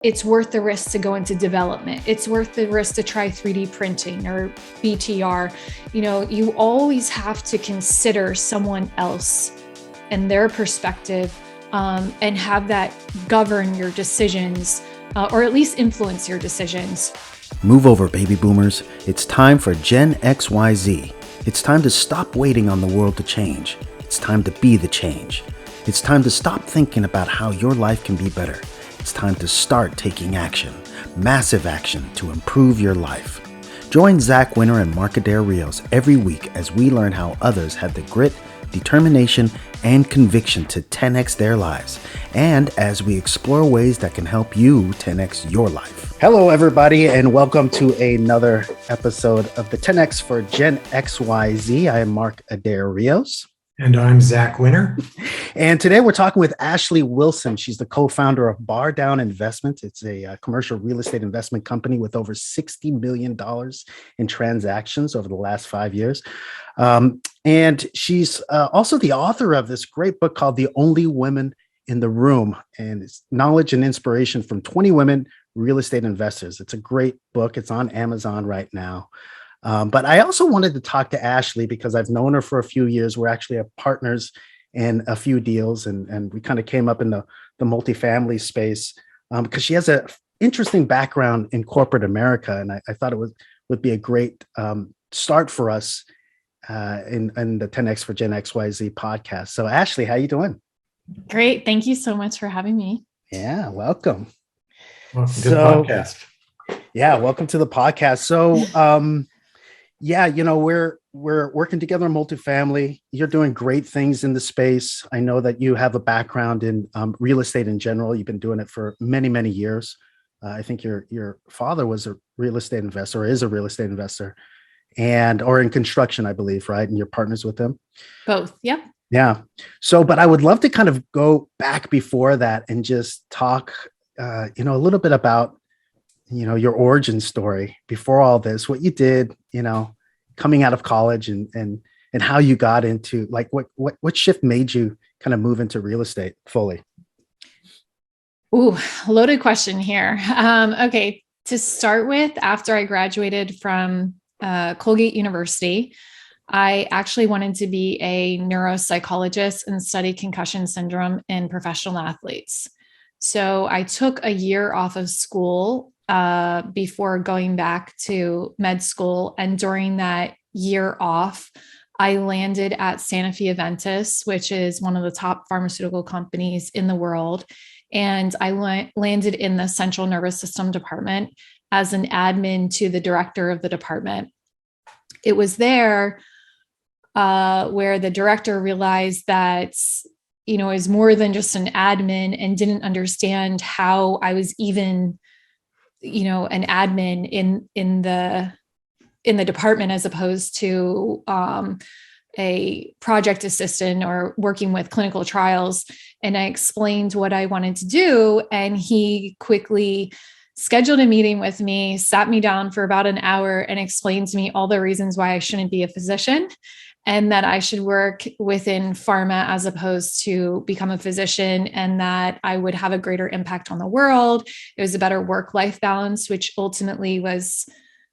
it's worth the risk to go into development. It's worth the risk to try 3D printing or BTR. You always have to consider someone else and their perspective, and have that govern your decisions, or at least influence your decisions. Move over, baby boomers. It's time for Gen XYZ. It's time to stop waiting on the world to change. It's time to be the change. It's time to stop thinking about how your life can be better. It's time to start taking action, massive action to improve your life. Join Zach Winter and Mark Adair Rios every week as we learn how others have the grit, determination, and conviction to 10X their lives, and as we explore ways that can help you 10X your life. Hello, everybody, and welcome to another episode of the 10X for Gen XYZ. I am Mark Adair Rios. And I'm Zach Winter. And today we're talking with Ashley Wilson. She's the co-founder of Bar Down Investments. It's a commercial real estate investment company with over $60 million in transactions over the last 5 years. And she's also the author of this great book called The Only Women in the Room, and it's knowledge and inspiration from 20 women real estate investors. It's a great book. It's on Amazon right now. But I also wanted to talk to Ashley because I've known her for a few years. We're actually partners in a few deals, and we kind of came up in the multifamily space because she has an interesting background in corporate America. And I thought it would be a great start for us in the 10X for Gen XYZ podcast. So Ashley, how you doing? Great. Thank you so much for having me. Yeah, welcome. Welcome to the podcast. Yeah, welcome to the podcast. So yeah, we're working together in multifamily. You're doing great things in the space. I know that you have a background in real estate in general. You've been doing it for many, many years. I think your father was a real estate investor, or is a real estate investor, or in construction, I believe, right? And you're partners with them? Both. Yep. Yeah. So, but I would love to kind of go back before that and just talk, a little bit about your origin story before all this, what you did, coming out of college and how you got into, like, what shift made you kind of move into real estate fully? Ooh, loaded question here. Okay. To start with, after I graduated from Colgate University, I actually wanted to be a neuropsychologist and study concussion syndrome in professional athletes. So I took a year off of school before going back to med school. And during that year off, I landed at Sanofi Aventis, which is one of the top pharmaceutical companies in the world. And I landed in the central nervous system department as an admin to the director of the department. It was there where the director realized that I was more than just an admin and didn't understand how I was even an admin in the department, as opposed to a project assistant or working with clinical trials. And I explained what I wanted to do, and he quickly scheduled a meeting with me, sat me down for about an hour, and explained to me all the reasons why I shouldn't be a physician, and that I should work within pharma as opposed to become a physician, and that I would have a greater impact on the world. It was a better work-life balance, which ultimately was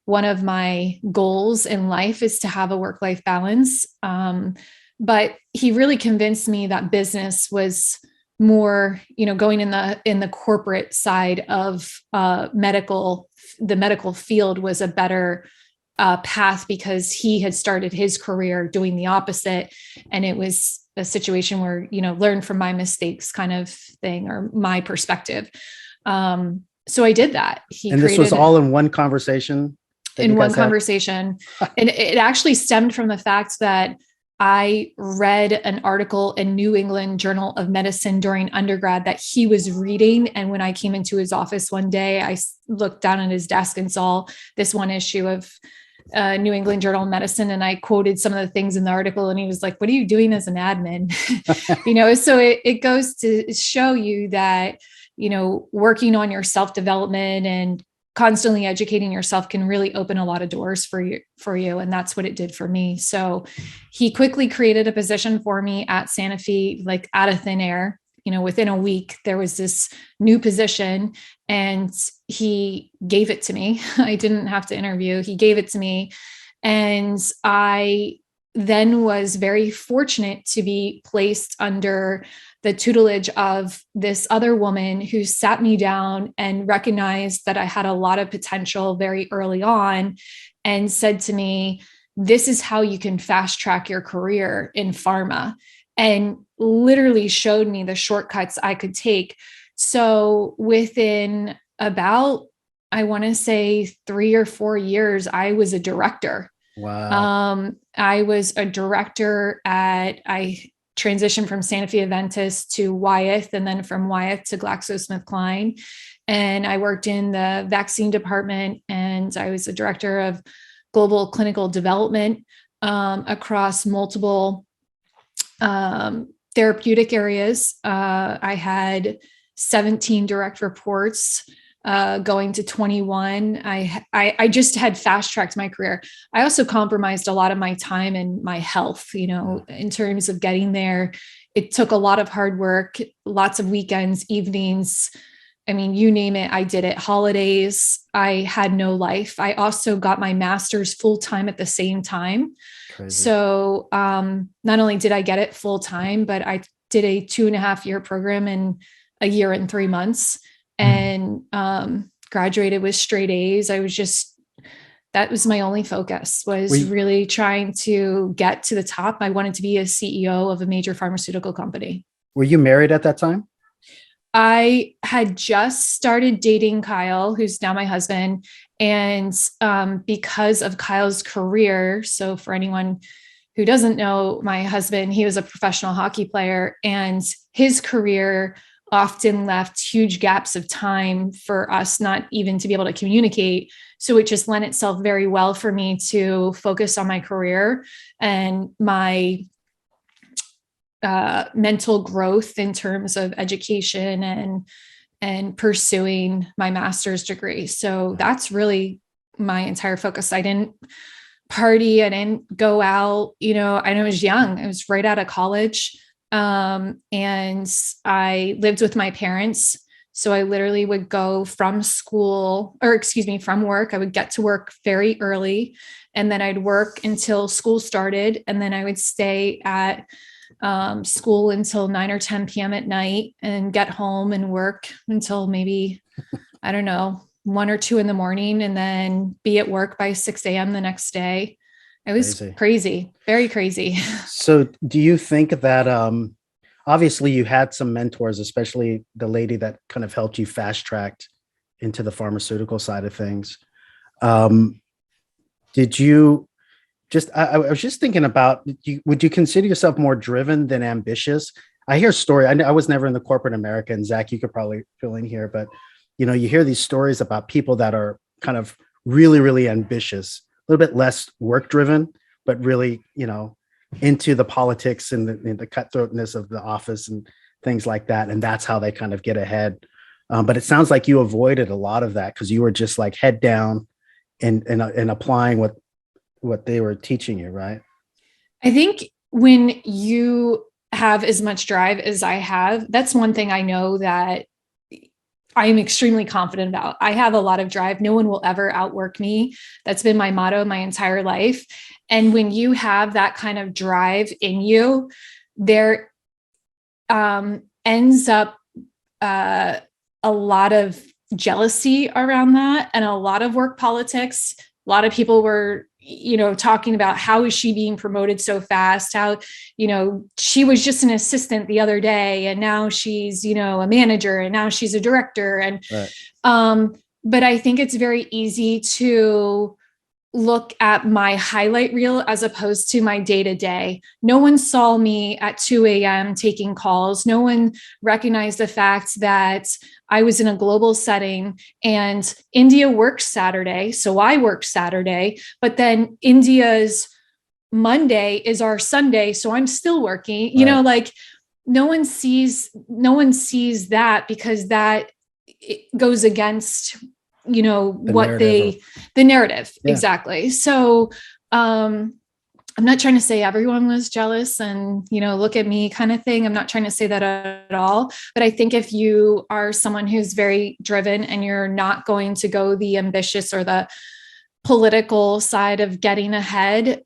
one of my goals in life, is to have a work-life balance. But he really convinced me that business was more, going in the corporate side of the medical field was a better path, because he had started his career doing the opposite. And it was a situation where, learn from my mistakes kind of thing, or my perspective. So I did that. And this was all in one conversation? In one conversation. And it actually stemmed from the fact that I read an article in New England Journal of Medicine during undergrad that he was reading. And when I came into his office one day, I looked down at his desk and saw this one issue of New England Journal of Medicine. And I quoted some of the things in the article, and he was like, "What are you doing as an admin?" So it goes to show you that, working on your self-development and constantly educating yourself can really open a lot of doors for you. And that's what it did for me. So he quickly created a position for me at Sanofi, like out of thin air. within a week, there was this new position and he gave it to me. I didn't have to interview. He gave it to me. And I then was very fortunate to be placed under the tutelage of this other woman who sat me down and recognized that I had a lot of potential very early on and said to me, this is how you can fast track your career in pharma, and literally showed me the shortcuts I could take. So within about, I want to say 3 or 4 years, I was a director. Wow. I was a director I transitioned from Sanofi Aventis to Wyeth, and then from Wyeth to GlaxoSmithKline. And I worked in the vaccine department, and I was a director of global clinical development across multiple therapeutic areas. I had 17 direct reports, going to 21. I just had fast tracked my career. I also compromised a lot of my time and my health, in terms of getting there. It took a lot of hard work, lots of weekends, evenings. I mean, you name it, I did it. Holidays, I had no life. I also got my master's full time at the same time. Crazy. So not only did I get it full time, but I did a 2.5-year program in a year and 3 months, and graduated with straight A's. That was my only focus, was really trying to get to the top. I wanted to be a CEO of a major pharmaceutical company. Were you married at that time? I had just started dating Kyle, who's now my husband. And because of Kyle's career, so for anyone who doesn't know my husband, he was a professional hockey player, and his career often left huge gaps of time for us not even to be able to communicate. So it just lent itself very well for me to focus on my career and my mental growth in terms of education and pursuing my master's degree. So that's really my entire focus. I didn't party. I didn't go out, I was young. I was right out of college. And I lived with my parents. So I literally would go from work. I would get to work very early, and then I'd work until school started. And then I would stay at school until 9 or 10 p.m. at night, and get home and work until maybe, I don't know, 1 or 2 in the morning, and then be at work by 6 a.m. the next day. It was crazy, very crazy. So do you think that, obviously you had some mentors, especially the lady that kind of helped you fast tracked into the pharmaceutical side of things. Did you just, I was just thinking about, would you consider yourself more driven than ambitious? I hear story. I was never in the corporate America, and Zach, you could probably fill in here, but you hear these stories about people that are kind of really, really ambitious, a little bit less work driven, but really, into the politics and the cutthroatness of the office and things like that. And that's how they kind of get ahead. But it sounds like you avoided a lot of that because you were just like head down and applying what they were teaching you, right? I think when you have as much drive as I have, that's one thing I know that I am extremely confident about. I have a lot of drive. No one will ever outwork me. That's been my motto my entire life. And when you have that kind of drive in you, there ends up a lot of jealousy around that, and a lot of work politics. A lot of people were, talking about how is she being promoted so fast? How, she was just an assistant the other day, and now she's, a manager, and now she's a director. And, right. But I think it's very easy to look at my highlight reel as opposed to my day-to-day. No one saw me at 2 a.m. taking calls. No one recognized the fact that I was in a global setting, and India works Saturday. So I worked Saturday, but then India's Monday is our Sunday. So I'm still working, Right. no one sees that, because that it goes against the narrative. Yeah. Exactly. So, I'm not trying to say everyone was jealous and, look at me kind of thing. I'm not trying to say that at all. But I think if you are someone who's very driven and you're not going to go the ambitious or the political side of getting ahead,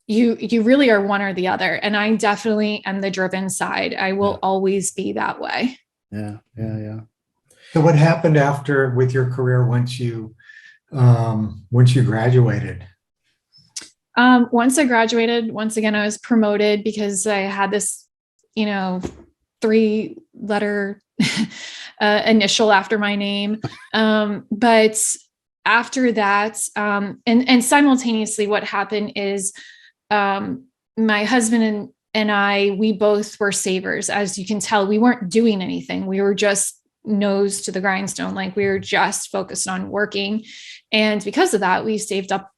you really are one or the other. And I definitely am the driven side. I will always be that way. Yeah. So what happened with your career once you graduated? Once I graduated, once again, I was promoted because I had this, 3-letter initial after my name. But after that, and simultaneously what happened is, my husband and I, we both were savers. As you can tell, we weren't doing anything. We were just nose to the grindstone. Like we were just focused on working. And because of that, we saved up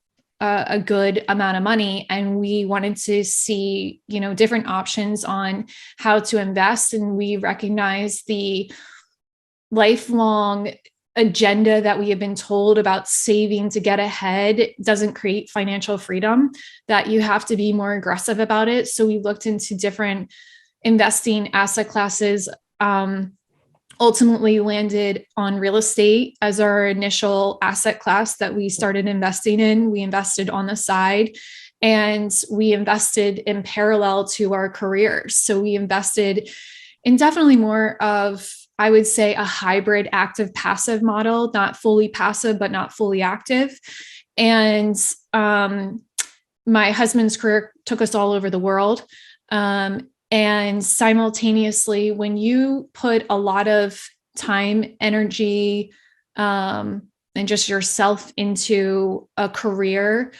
a good amount of money, and we wanted to see, different options on how to invest. And we recognized the lifelong agenda that we have been told about saving to get ahead doesn't create financial freedom, that you have to be more aggressive about it. So we looked into different investing asset classes, ultimately landed on real estate as our initial asset class that we started investing in. We invested on the side, and we invested in parallel to our careers. So we invested in definitely more of, I would say, a hybrid active passive model, not fully passive, but not fully active. And my husband's career took us all over the world. And simultaneously, when you put a lot of time, energy, and just yourself into a career,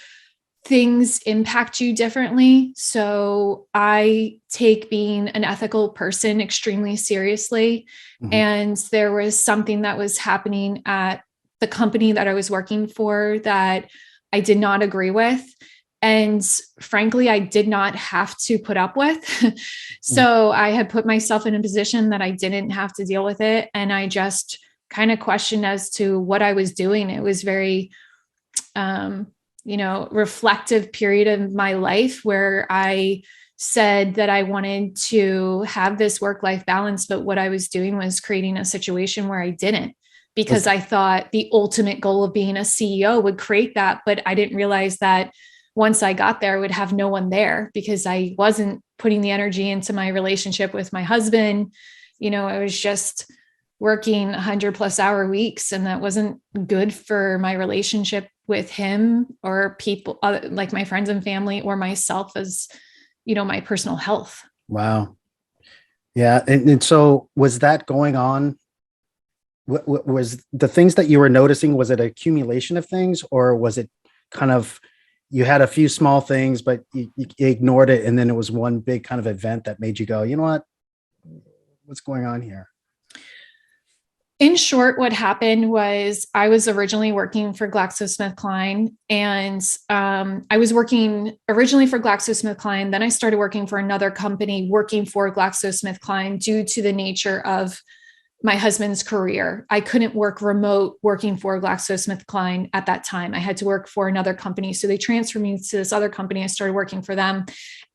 things impact you differently. So I take being an ethical person extremely seriously. Mm-hmm. And there was something that was happening at the company that I was working for that I did not agree with. And frankly, I did not have to put up with. So I had put myself in a position that I didn't have to deal with it. And I just kind of questioned as to what I was doing. It was very, reflective period of my life where I said that I wanted to have this work-life balance, but what I was doing was creating a situation where I didn't, because I thought the ultimate goal of being a CEO would create that. But I didn't realize that once I got there, I would have no one there because I wasn't putting the energy into my relationship with my husband. I was just working 100+ hour weeks, and that wasn't good for my relationship with him or people like my friends and family or myself as, my personal health. Wow. Yeah. And so was that going on? What was the things that you were noticing? Was it an accumulation of things, or was it kind of, you had a few small things, but you ignored it, and then it was one big kind of event that made you go, you know what? What's going on here? In short, what happened was I was originally working for GlaxoSmithKline, and I was working originally for GlaxoSmithKline. Then I started working for another company working for GlaxoSmithKline due to the nature of my husband's career. I couldn't work remote working for GlaxoSmithKline at that time. I had to work for another company. So they transferred me to this other company. I started working for them.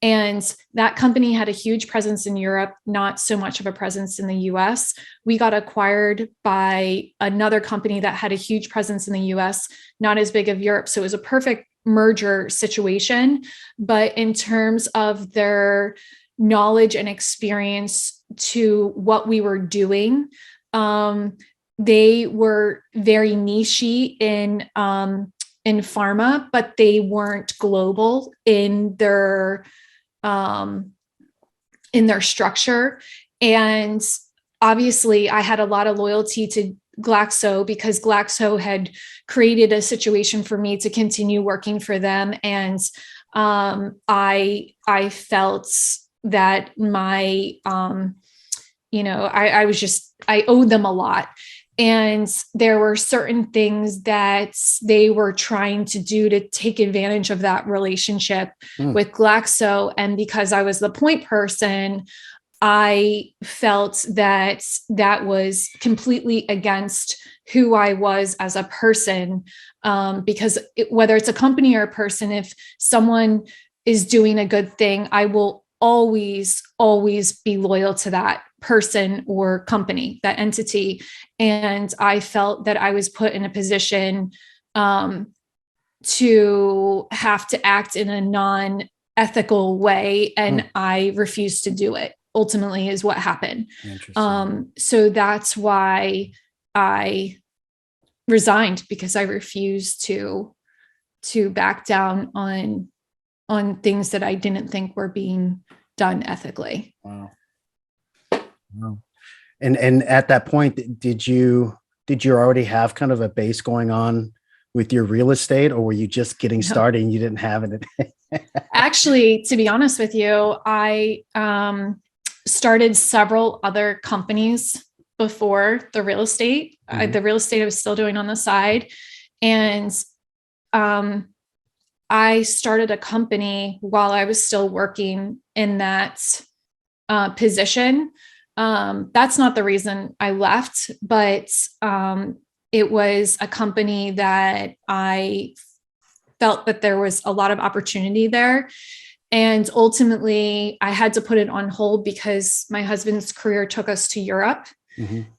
And that company had a huge presence in Europe, not so much of a presence in the US. We got acquired by another company that had a huge presence in the US, not as big of Europe. So it was a perfect merger situation. But in terms of their knowledge and experience to what we were doing, they were very niche-y in pharma, but they weren't global in their structure. And obviously I had a lot of loyalty to Glaxo because Glaxo had created a situation for me to continue working for them. And I felt that my, I owed them a lot. And there were certain things that they were trying to do to take advantage of that relationship with Glaxo. And because I was the point person, I felt that that was completely against who I was as a person. Because whether it's a company or a person, if someone is doing a good thing, I will always, always be loyal to that person or company, that entity. And I felt that I was put in a position to have to act in a non-ethical way, and I refused to do it. Ultimately, is what happened. So that's why I resigned, because I refused to back down on things that I didn't think were being done ethically. Wow. And at that point, did you already have kind of a base going on with your real estate, or were you just getting started and you didn't have it? Actually, to be honest with you, I started several other companies before the real estate. The real estate I was still doing on the side. And I started a company while I was still working in that position. That's not the reason I left, but it was a company that I felt that there was a lot of opportunity there. And ultimately, I had to put it on hold because my husband's career took us to Europe.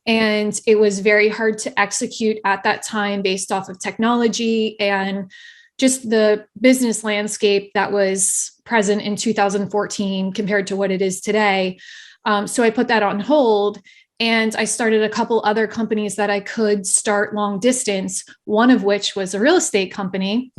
And it was very hard to execute at that time based off of technology and just the business landscape that was present in 2014 compared to what it is today. So I put that on hold, and I started a couple other companies that I could start long distance, one of which was a real estate company.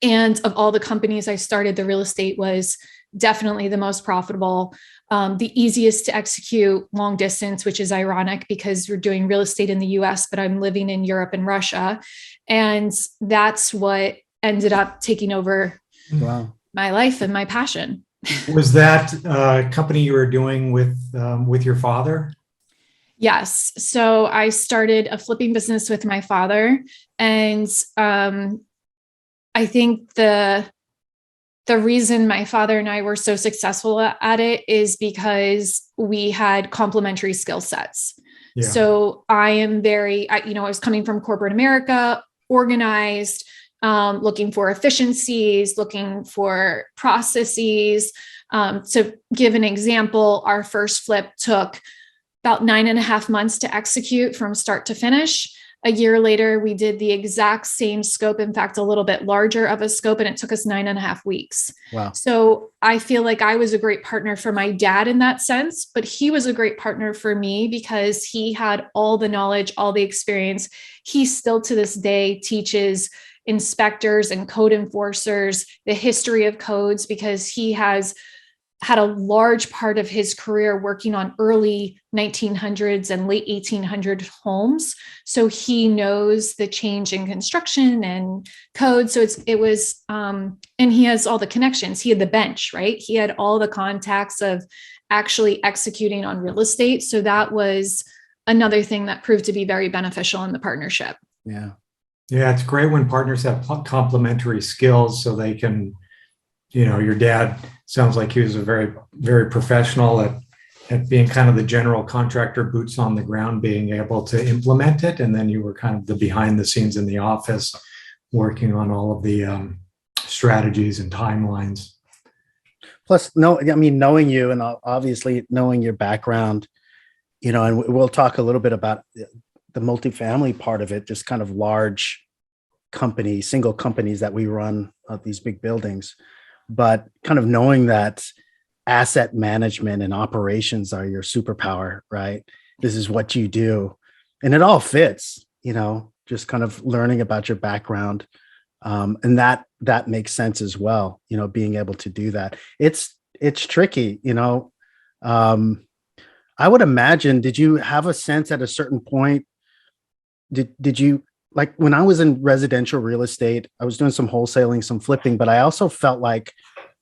And of all the companies I started, the real estate was definitely the most profitable, the easiest to execute long distance, which is ironic because we're doing real estate in the US, but I'm living in Europe and Russia. And that's what ended up taking over my life and my passion. Was that a company you were doing with your father? Yes. So I started a flipping business with my father. And I think the reason my father and I were so successful at it is because we had complementary skill sets. Yeah. So I am I was coming from corporate America, organized, looking for efficiencies, looking for processes. To give an example, our first flip took about 9.5 months to execute from start to finish. A year later, we did the exact same scope, in fact, a little bit larger of a scope, and it took us 9.5 weeks. Wow. So I feel like I was a great partner for my dad in that sense, but he was a great partner for me because he had all the knowledge, all the experience. He still to this day teaches inspectors and code enforcers the history of codes because he has had a large part of his career working on early 1900s and late 1800 homes. So he knows the change in construction and code. So and he has all the connections. He had the bench, right? He had all the contacts of actually executing on real estate. So that was another thing that proved to be very beneficial in the partnership. Yeah. Yeah. It's great when partners have complementary skills so they can, your dad sounds like he was a very, very professional at being kind of the general contractor, boots on the ground, being able to implement it. And then you were kind of the behind the scenes in the office, working on all of the strategies and timelines. Plus, knowing you and obviously knowing your background, and we'll talk a little bit about the multifamily part of it, just kind of large companies, single companies that we run these big buildings. But kind of knowing that asset management and operations are your superpower, right? This is what you do. And it all fits, just kind of learning about your background. And that makes sense as well, being able to do that. It's tricky, I would imagine, did you have a sense at a certain point? Did you, like when I was in residential real estate, I was doing some wholesaling, some flipping, but I also felt like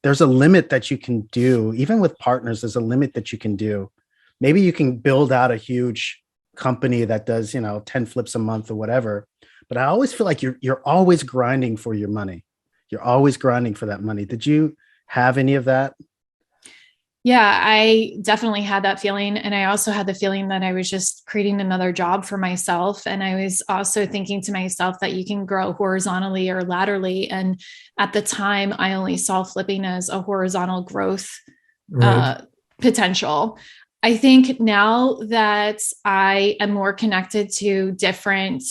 there's a limit that you can do. Even with partners, there's a limit that you can do. Maybe you can build out a huge company that does, 10 flips a month or whatever. But I always feel like you're always grinding for your money. You're always grinding for that money. Did you have any of that? Yeah, I definitely had that feeling. And I also had the feeling that I was just creating another job for myself. And I was also thinking to myself that you can grow horizontally or laterally. And at the time, I only saw flipping as a horizontal growth Right. potential. I think now that I am more connected to different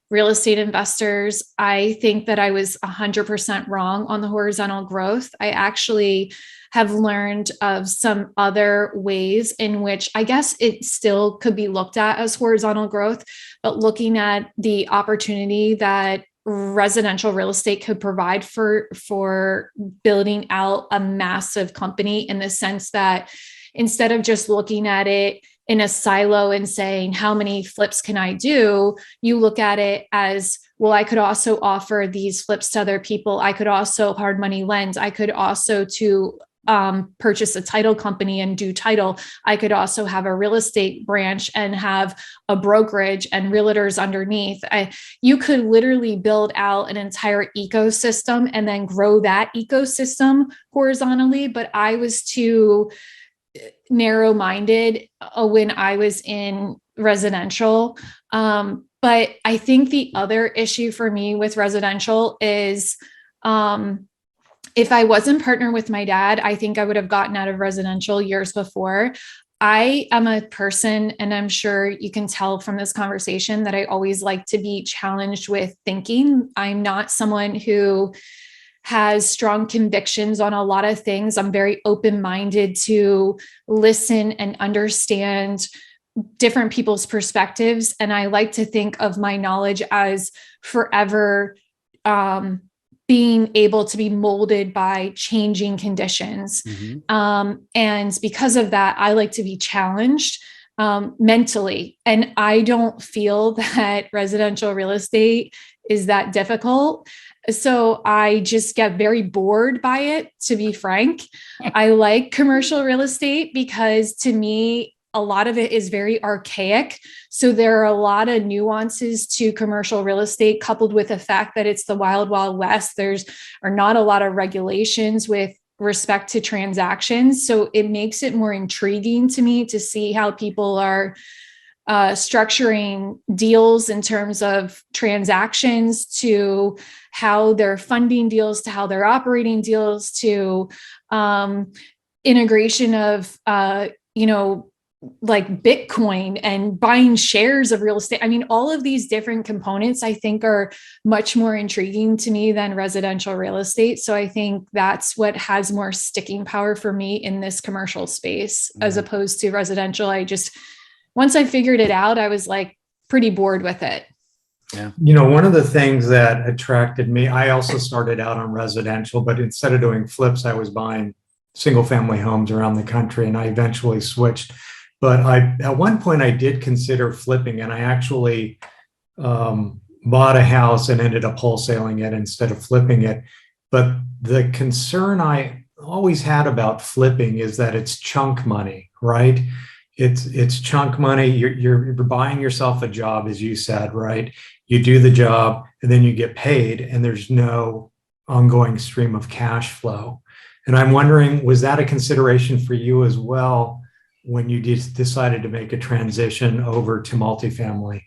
real estate investors, I think that I was 100% wrong on the horizontal growth. I actually have learned of some other ways in which I guess it still could be looked at as horizontal growth, but looking at the opportunity that residential real estate could provide for building out a massive company, in the sense that instead of just looking at it in a silo and saying, how many flips can I do? You look at it as, well, I could also offer these flips to other people. I could also hard money lend. I could also purchase a title company and do title. I could also have a real estate branch and have a brokerage and realtors underneath. You could literally build out an entire ecosystem and then grow that ecosystem horizontally. But I was too narrow-minded when I was in residential. But I think the other issue for me with residential is, if I wasn't partnered with my dad, I think I would have gotten out of residential years before. I am a person, and I'm sure you can tell from this conversation, that I always like to be challenged with thinking. I'm not someone who has strong convictions on a lot of things. I'm very open-minded to listen and understand different people's perspectives. And I like to think of my knowledge as forever being able to be molded by changing conditions. And because of that, I like to be challenged mentally. And I don't feel that residential real estate is that difficult. So I just get very bored by it, to be frank. I like commercial real estate because, to me, a lot of it is very archaic. So there are a lot of nuances to commercial real estate, coupled with the fact that it's the wild, wild west. There's are not a lot of regulations with respect to transactions. So it makes it more intriguing to me to see how people are structuring deals in terms of transactions, to how they're funding deals, to how they're operating deals, to integration of, like Bitcoin and buying shares of real estate. I mean, all of these different components, I think, are much more intriguing to me than residential real estate. So I think that's what has more sticking power for me in this commercial space, as opposed to residential. Once I figured it out, I was like pretty bored with it. Yeah. One of the things that attracted me, I also started out on residential, but instead of doing flips, I was buying single family homes around the country, and I eventually switched. But at one point I did consider flipping, and I actually bought a house and ended up wholesaling it instead of flipping it. But the concern I always had about flipping is that it's chunk money, right? It's chunk money. You're buying yourself a job, as you said, right? You do the job and then you get paid, and there's no ongoing stream of cash flow. And I'm wondering, was that a consideration for you as well when you decided to make a transition over to multifamily?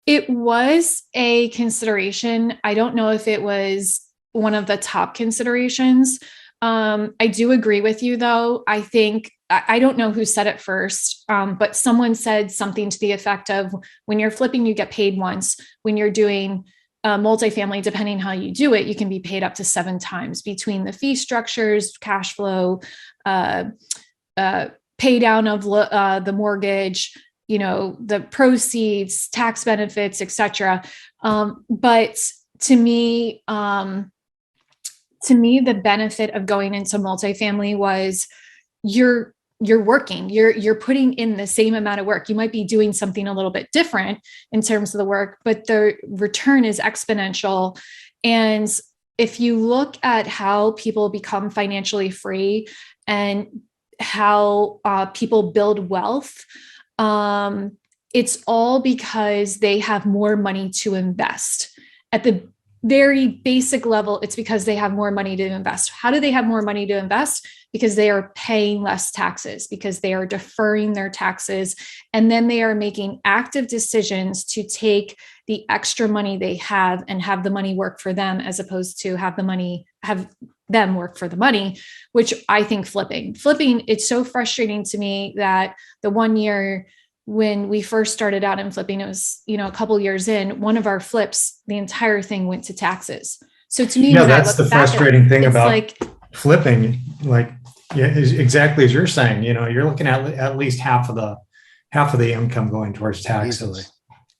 It was a consideration. I don't know if it was one of the top considerations. I do agree with you, though. I think, I don't know who said it first, but someone said something to the effect of, when you're flipping, you get paid once. When you're doing multifamily, depending how you do it, you can be paid up to 7 times between the fee structures, cash flow, pay down of the mortgage, the proceeds, tax benefits, etc. But to me, the benefit of going into multifamily was you're working, you're putting in the same amount of work. You might be doing something a little bit different in terms of the work, but the return is exponential. And if you look at how people become financially free and how people build wealth, it's all because they have more money to invest. At the very basic level, it's because they have more money to invest. How do they have more money to invest? because they are paying less taxes, because they are deferring their taxes. And then they are making active decisions to take the extra money they have and have the money work for them, as opposed to have them work for the money, which I think flipping, it's so frustrating to me that the one year when we first started out in flipping, it was, a couple years in, one of our flips, the entire thing went to taxes. So to me, that's the frustrating thing about flipping. Exactly as you're saying, you're looking at least half of the income going towards taxes. Easily.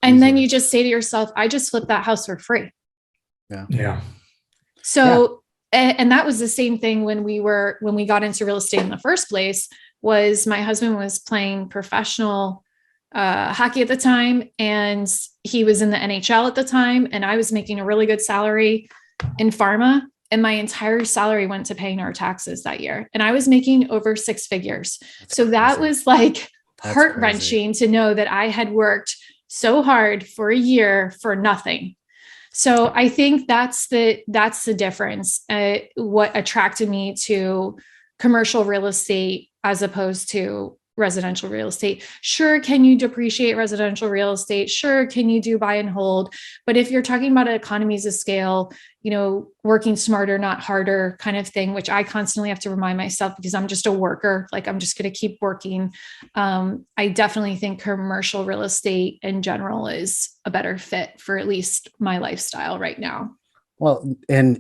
And then you just say to yourself, I just flipped that house for free. Yeah. So, and that was the same thing when we got into real estate in the first place. Was my husband was playing professional hockey at the time, and he was in the NHL at the time, and I was making a really good salary in pharma, and my entire salary went to paying our taxes that year, and I was making over six figures. So that was like heart-wrenching to know that I had worked so hard for a year for nothing. So I think that's the difference. What attracted me to commercial real estate as opposed to residential real estate. Sure, can you depreciate residential real estate? Sure, can you do buy and hold? But if you're talking about economies of scale, working smarter, not harder kind of thing, which I constantly have to remind myself because I'm just a worker, like I'm just going to keep working. I definitely think commercial real estate in general is a better fit for at least my lifestyle right now. Well, and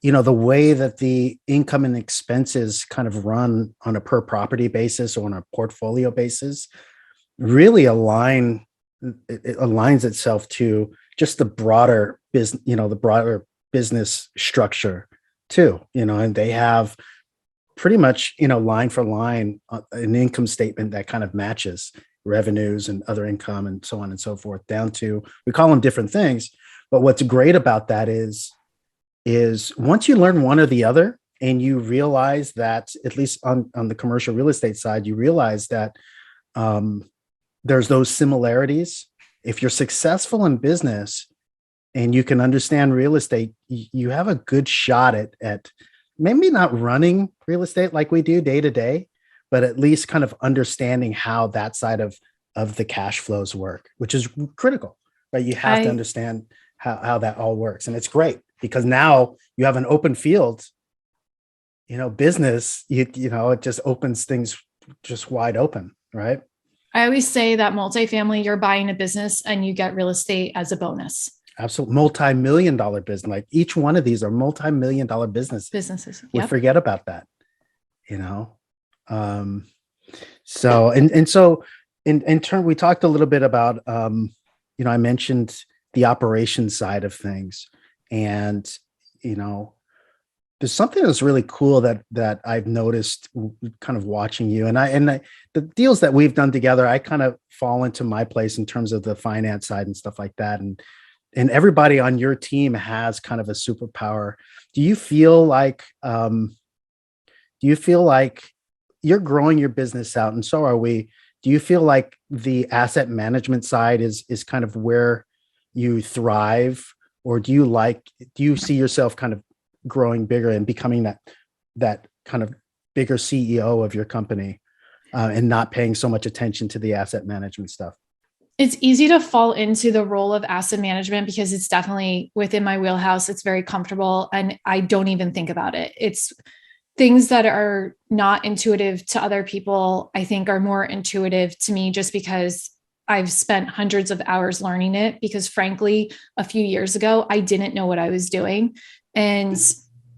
the way that the income and expenses kind of run on a per property basis or on a portfolio basis really aligns itself to just the broader business structure too, and they have pretty much, line for line an income statement that kind of matches revenues and other income and so on and so forth down to, we call them different things. But what's great about that is once you learn one or the other and you realize that, at least on the commercial real estate side, you realize that there's those similarities. If you're successful in business and you can understand real estate, you have a good shot at maybe not running real estate like we do day to day, but at least kind of understanding how that side of the cash flows work, which is critical, right? You have to understand how that all works. And it's great because now you have an open field, business, it just opens things just wide open, right? I always say that multifamily, you're buying a business and you get real estate as a bonus. Absolutely. Multi-million-dollar business. Like each one of these are multi-million-dollar businesses. Yep. We forget about that, So in turn, we talked a little bit about, I mentioned the operations side of things, and, there's something that's really cool that I've noticed kind of watching you, and the deals that we've done together, I kind of fall into my place in terms of the finance side and stuff like that. And everybody on your team has kind of a superpower. Do you feel like you're growing your business out, and so are we? Do you feel like the asset management side is kind of where you thrive, or do you see yourself kind of growing bigger and becoming that kind of bigger CEO of your company, and not paying so much attention to the asset management stuff? It's easy to fall into the role of asset management because it's definitely within my wheelhouse. It's very comfortable and I don't even think about it. It's things that are not intuitive to other people, I think are more intuitive to me just because I've spent hundreds of hours learning it, because frankly, a few years ago, I didn't know what I was doing. And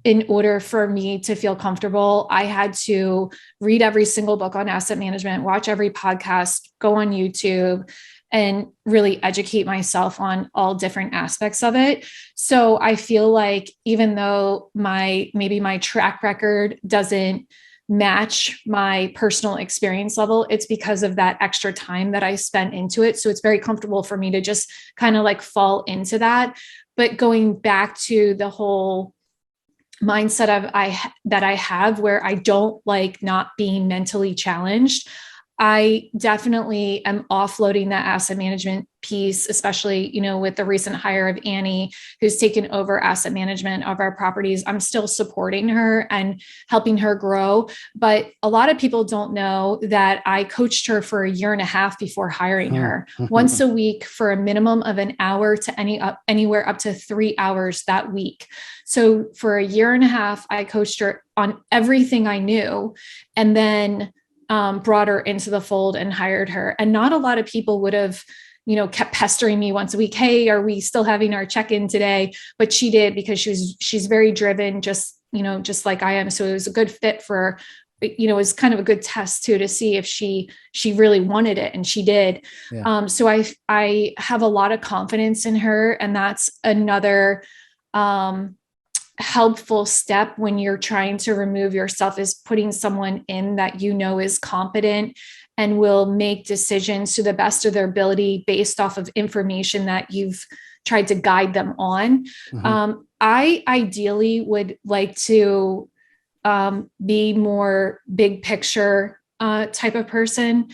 in order for me to feel comfortable, I had to read every single book on asset management, watch every podcast, go on YouTube, and really educate myself on all different aspects of it. So I feel like even though maybe my track record doesn't match my personal experience level, it's because of that extra time that I spent into it. So it's very comfortable for me to just kind of like fall into that. But going back to the whole mindset that I have, where I don't like not being mentally challenged, I definitely am offloading that asset management piece, especially, with the recent hire of Annie, who's taken over asset management of our properties. I'm still supporting her and helping her grow. But a lot of people don't know that I coached her for a year and a half before hiring her, once a week for a minimum of an hour to anywhere up to 3 hours that week. So for a year and a half, I coached her on everything I knew, and then brought her into the fold and hired her. And not a lot of people would have, kept pestering me once a week. Hey, are we still having our check-in today? But she did, because she's very driven, just like I am. So it was a good fit for, it was kind of a good test too, to see if she really wanted it. And she did. Yeah. So I have a lot of confidence in her. And that's another, helpful step when you're trying to remove yourself, is putting someone in that is competent and will make decisions to the best of their ability based off of information that you've tried to guide them on. I ideally would like to be more big picture type of person.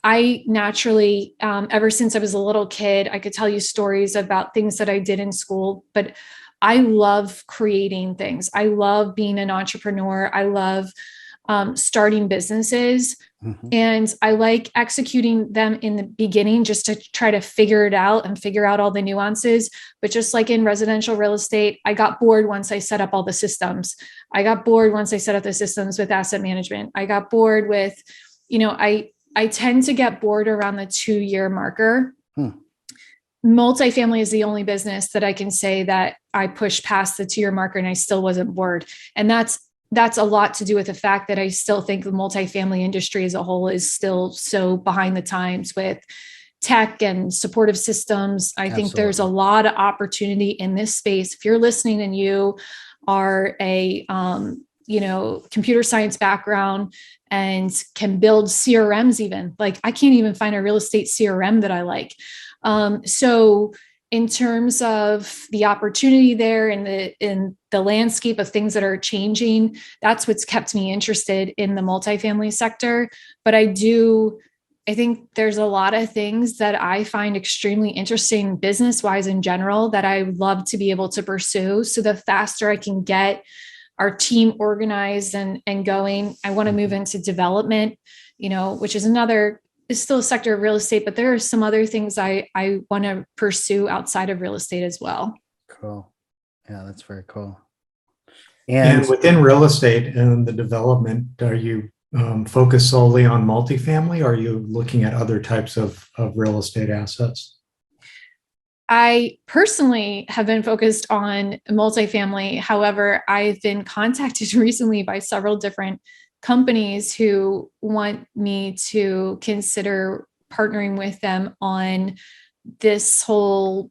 I naturally, ever since I was a little kid, I could tell you stories about things that I did in school, but I love creating things. I love being an entrepreneur. I love starting businesses, and I like executing them in the beginning just to try to figure it out and figure out all the nuances. But just like in residential real estate, I got bored once I set up all the systems. I got bored once I set up the systems with asset management. I got bored with, I tend to get bored around the 2-year marker. Multifamily is the only business that I can say that I pushed past the 2-year marker and I still wasn't bored. And that's a lot to do with the fact that I still think the multifamily industry as a whole is still so behind the times with tech and supportive systems. I think there's a lot of opportunity in this space. If you're listening and you are a, computer science background and can build CRMs, even like I can't even find a real estate CRM that I like. So in terms of the opportunity there and in the landscape of things that are changing, that's what's kept me interested in the multifamily sector. But I think there's a lot of things that I find extremely interesting business-wise in general that I would love to be able to pursue. So the faster I can get our team organized and going, I want to move into development, which is it's still a sector of real estate, but there are some other things I want to pursue outside of real estate as well. Cool. Yeah, that's very cool. And within real estate and the development, are you focused solely on multifamily, or are you looking at other types of real estate assets? I personally have been focused on multifamily. However, I've been contacted recently by several different companies who want me to consider partnering with them on this whole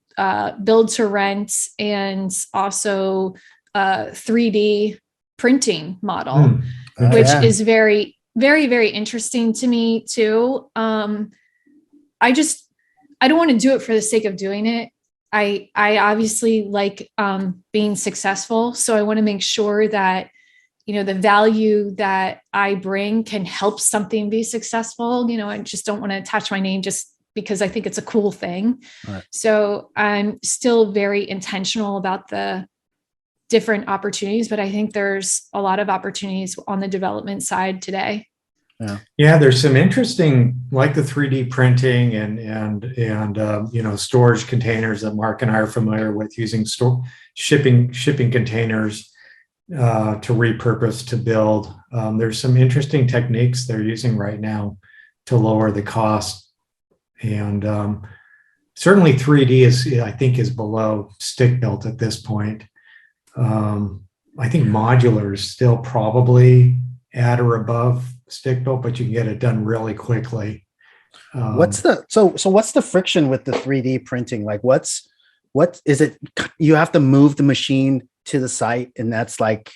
build to rent and also 3D printing model, which is very, very, very interesting to me too. I don't want to do it for the sake of doing it. I obviously like being successful. So I want to make sure that the value that I bring can help something be successful. I just don't want to attach my name just because I think it's a cool thing. Right. So I'm still very intentional about the different opportunities, but I think there's a lot of opportunities on the development side today. Yeah, there's some interesting, like the 3D printing and storage containers that Mark and I are familiar with, using shipping containers to repurpose, to build. There's some interesting techniques they're using right now to lower the cost. And certainly 3D is below stick built at this point. I think modular is still probably at or above stick built, but you can get it done really quickly. What's the friction with the 3D printing? Like what is it? You have to move the machine to the site, and that's like,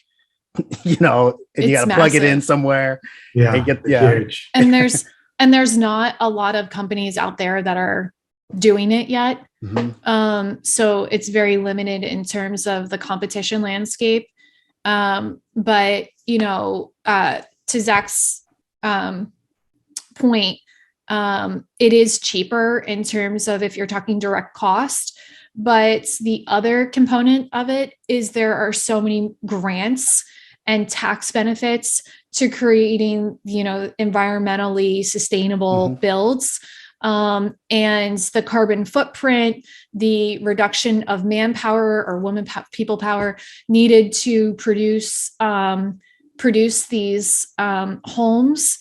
and you got to plug it in somewhere. Yeah. Huge. And there's not a lot of companies out there that are doing it yet. So it's very limited in terms of the competition landscape. But to Zach's point, it is cheaper in terms of if you're talking direct cost. But the other component of it is there are so many grants and tax benefits to creating, environmentally sustainable builds. And the carbon footprint, the reduction of manpower or people power needed to produce these homes.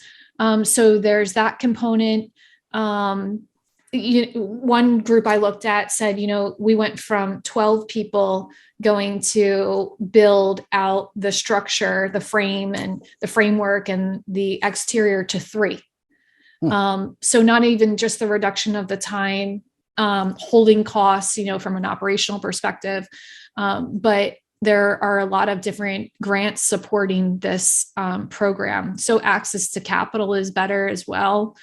So there's that component. One group I looked at said, we went from 12 people going to build out the structure, the frame and the framework and the exterior to 3. So not even just the reduction of the time, holding costs, from an operational perspective, but there are a lot of different grants supporting this program. So access to capital is better as well.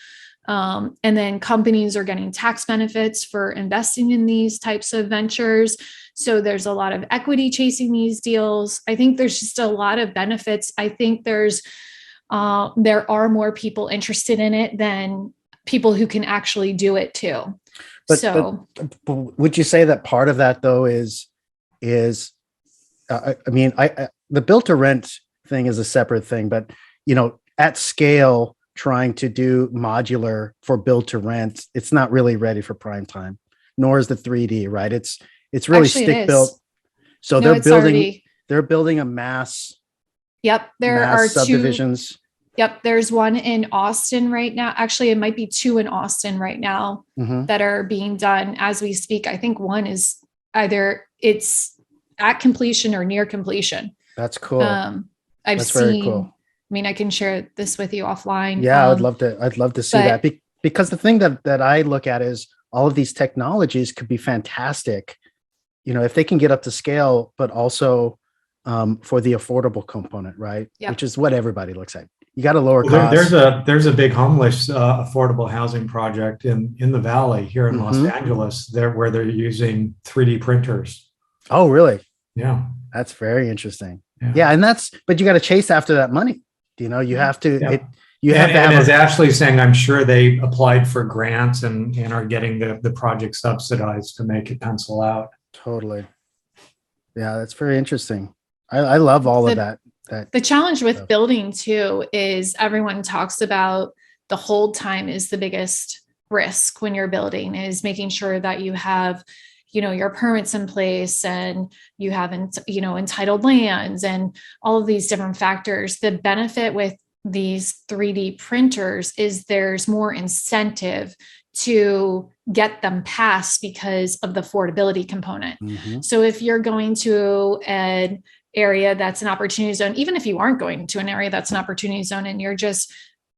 And then companies are getting tax benefits for investing in these types of ventures. So there's a lot of equity chasing these deals. I think there's just a lot of benefits. I think there are more people interested in it than people who can actually do it too. But would you say that part of that though is the built to rent thing is a separate thing, but at scale, trying to do modular for build to rent, it's not really ready for prime time, nor is the 3D, right? It's really stick built. So they're building a mass. Yep. There are subdivisions. Yep. There's one in Austin right now. Actually, it might be 2 in Austin right now that are being done as we speak. I think one is either it's at completion or near completion. That's cool. That's very cool. I mean, I can share this with you offline. Yeah, I'd love to see that because the thing that I look at is all of these technologies could be fantastic, if they can get up to scale, but also for the affordable component, right? Yep. Which is what everybody looks at. You got to lower costs. There's a big homeless affordable housing project in the Valley here in Los Angeles where they're using 3D printers. Oh, really? Yeah. That's very interesting. Yeah. And but you got to chase after that money. You have to, as Ashley's saying, I'm sure they applied for grants and are getting the project subsidized to make it pencil out. Totally. Yeah, that's very interesting. I love all of that. The challenge with building too is everyone talks about the hold time is the biggest risk when you're building, is making sure that you have your permits in place and you have, entitled lands and all of these different factors. The benefit with these 3D printers is there's more incentive to get them passed because of the affordability component. So if you're going to an area that's an opportunity zone, even if you aren't going to an area that's an opportunity zone and you're just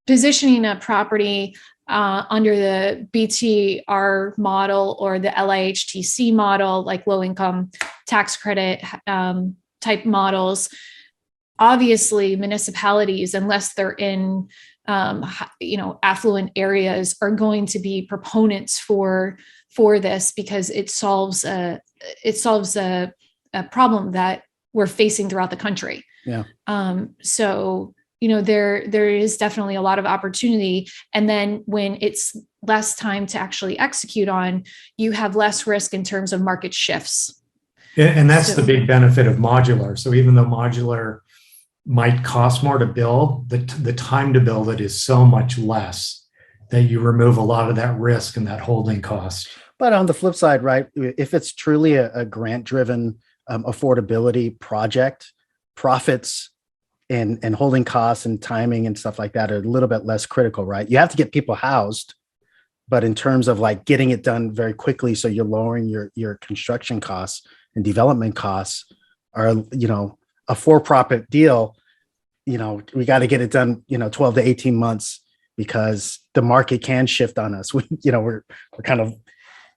positioning a property under the BTR model or the LIHTC model, like low income tax credit type models, obviously municipalities, unless they're in affluent areas, are going to be proponents for this because it solves a problem that we're facing throughout the country. Yeah. So there is definitely a lot of opportunity. And then when it's less time to actually execute on, you have less risk in terms of market shifts. And that's the big benefit of modular. So even though modular might cost more to build, the time to build it is so much less that you remove a lot of that risk and that holding cost. But on the flip side, right, if it's truly a grant-driven affordability project, profits and holding costs and timing and stuff like that are a little bit less critical, right? You have to get people housed, but in terms of like getting it done very quickly, so you're lowering your construction costs and development costs are, a for-profit deal, we got to get it done, 12 to 18 months because the market can shift on us. We're kind of,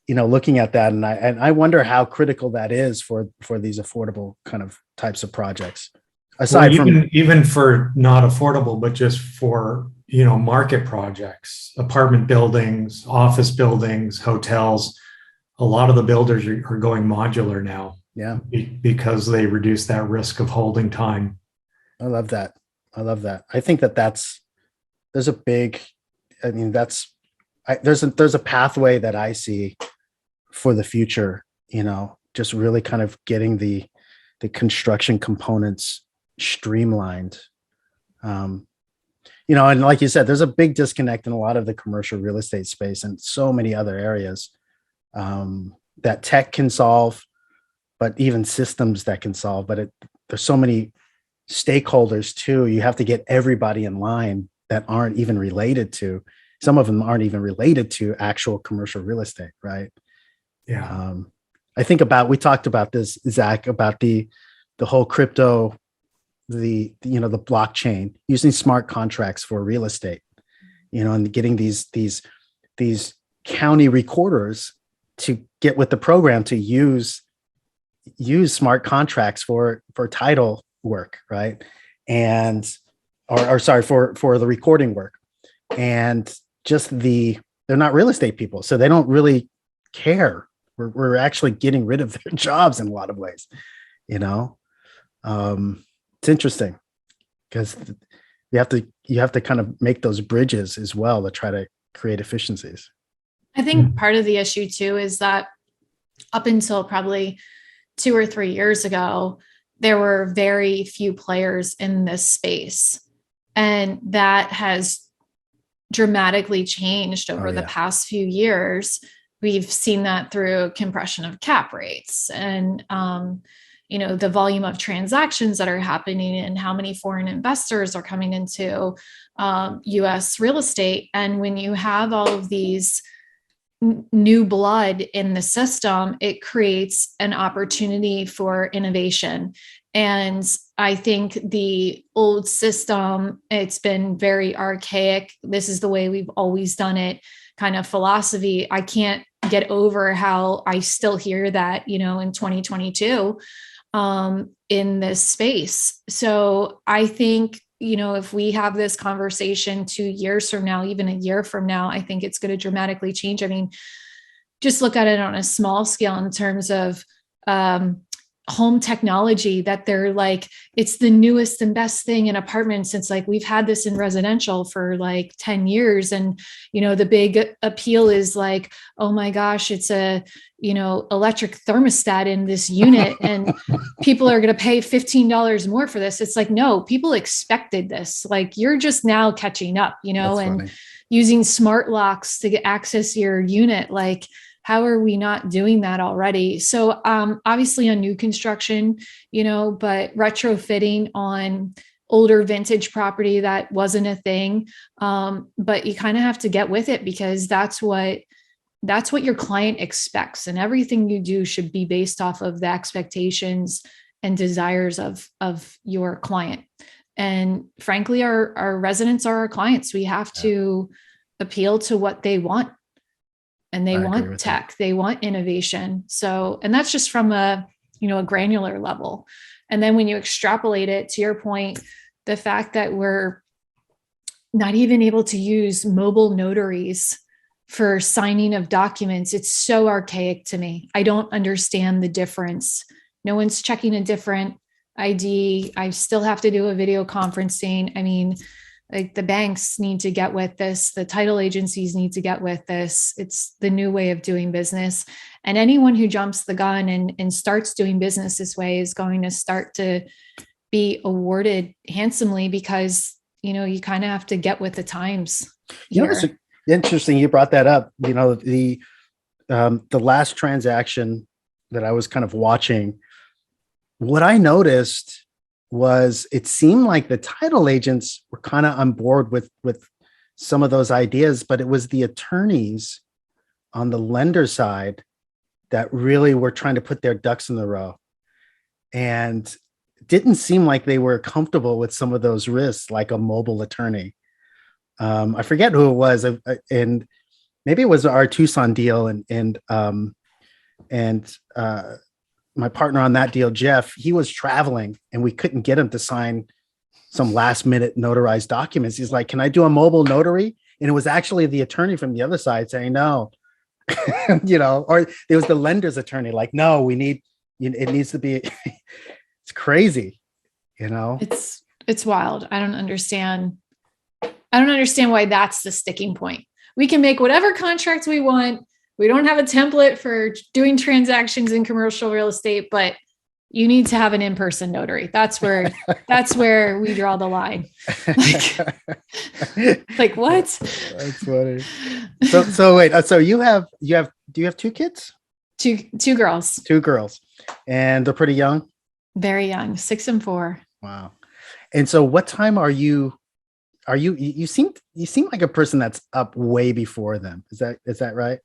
looking at that. And I wonder how critical that is for these affordable kind of types of projects. Aside from even for not affordable, but just for, market projects, apartment buildings, office buildings, hotels, a lot of the builders are going modular now. Yeah. Because they reduce that risk of holding time. I love that. I think there's a big I mean, there's a pathway that I see for the future, just really kind of getting the construction components streamlined. And like you said, there's a big disconnect in a lot of the commercial real estate space and so many other areas that tech can solve, but even systems that can solve. But there's so many stakeholders too. You have to get everybody in line that aren't even related to. Some of them aren't even related to actual commercial real estate, right? Yeah. I think we talked about this, Zach, about the whole crypto, the blockchain, using smart contracts for real estate, and getting these county recorders to get with the program to use smart contracts for title work, right? And or sorry, for the recording work. And just they're not real estate people, so they don't really care. We're actually getting rid of their jobs in a lot of ways, It's interesting because you have to kind of make those bridges as well to try to create efficiencies. I think part of the issue too is that up until probably 2 or 3 years ago, there were very few players in this space. And that has dramatically changed over the past few years. We've seen that through compression of cap rates and, the volume of transactions that are happening and how many foreign investors are coming into US real estate. And when you have all of these new blood in the system, it creates an opportunity for innovation. And I think the old system, it's been very archaic. This is the way we've always done it kind of philosophy. I can't get over how I still hear that, in 2022 in this space. So I think, if we have this conversation 2 years from now, even a year from now, I think it's going to dramatically change. I mean, just look at it on a small scale in terms of home technology, that they're like, it's the newest and best thing in apartments. It's like, we've had this in residential for like 10 years. And, the big appeal is like, oh my gosh, it's a, electric thermostat in this unit and people are going to pay $15 more for this. It's like, no, people expected this. Like, you're just now catching up, That's and funny. using smart locks to access your unit. Like, how are we not doing that already? So obviously on new construction, but retrofitting on older vintage property, that wasn't a thing. But you kind of have to get with it because that's what your client expects. And everything you do should be based off of the expectations and desires of your client. And frankly, our residents are our clients. We have to appeal to what they want. And they want tech, they want innovation. So, and that's just from a granular level. And then when you extrapolate it, to your point, the fact that we're not even able to use mobile notaries for signing of documents, it's so archaic to me. I don't understand the difference. No one's checking a different ID. I still have to do a video conferencing. I mean, like, the banks need to get with this. The title agencies need to get with this. It's the new way of doing business. And anyone who jumps the gun and starts doing business this way is going to start to be awarded handsomely because, you kind of have to get with the times. It's interesting you brought that up. The last transaction that I was kind of watching, what I noticed was it seemed like the title agents were kind of on board with some of those ideas, but it was the attorneys on the lender side that really were trying to put their ducks in a row. And it didn't seem like they were comfortable with some of those risks, like a mobile attorney. I forget who it was, and maybe it was our Tucson deal, and my partner on that deal, Jeff, he was traveling and we couldn't get him to sign some last minute notarized documents. He's like, can I do a mobile notary? And it was actually the attorney from the other side saying no, or there was the lender's attorney like, no, we need, it needs to be, it's crazy, It's wild. I don't understand I don't understand why that's the sticking point. We can make whatever contract we want. We don't have a template for doing transactions in commercial real estate, but you need to have an in-person notary. That's where we draw the line. Like what? That's funny. So wait, so do you have 2 kids? Two girls. 2 girls. And they're pretty young? Very young, 6 and 4. Wow. And so what time you seem like a person that's up way before them. Is that right?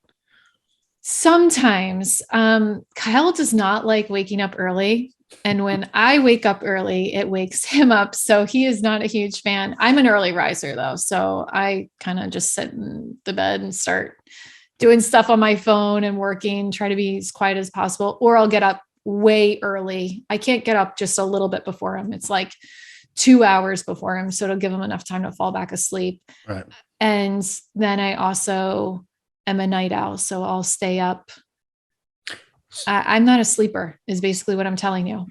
Sometimes. Kyle does not like waking up early. And when I wake up early, it wakes him up. So he is not a huge fan. I'm an early riser though. So I kind of just sit in the bed and start doing stuff on my phone and working, try to be as quiet as possible, or I'll get up way early. I can't get up just a little bit before him. It's like 2 hours before him. So it'll give him enough time to fall back asleep. Right. And then I also am a night owl. So I'll stay up. I'm not a sleeper is basically what I'm telling you.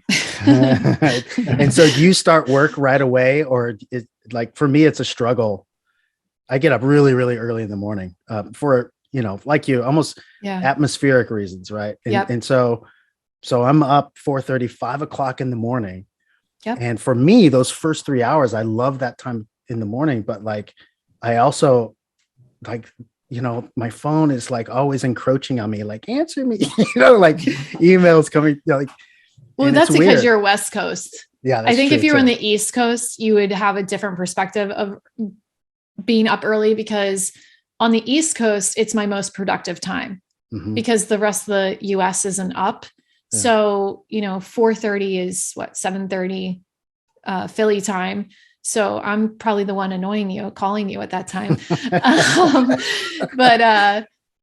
And so do you start work right away, or like for me, it's a struggle. I get up really, really early in the morning for, like you, almost atmospheric reasons. Right. And so I'm up 4:30, 5 o'clock in the morning. Yep. And for me, those first 3 hours, I love that time in the morning, but like, I also like, my phone is like always encroaching on me, like answer me, like emails coming, like. Well, that's because weird. You're West Coast. Yeah. I think if you were on the East Coast, you would have a different perspective of being up early, because on the East Coast, it's my most productive time because the rest of the US isn't up. Yeah. So, 4:30 is 7:30 Philly time. So I'm probably the one annoying you, calling you at that time.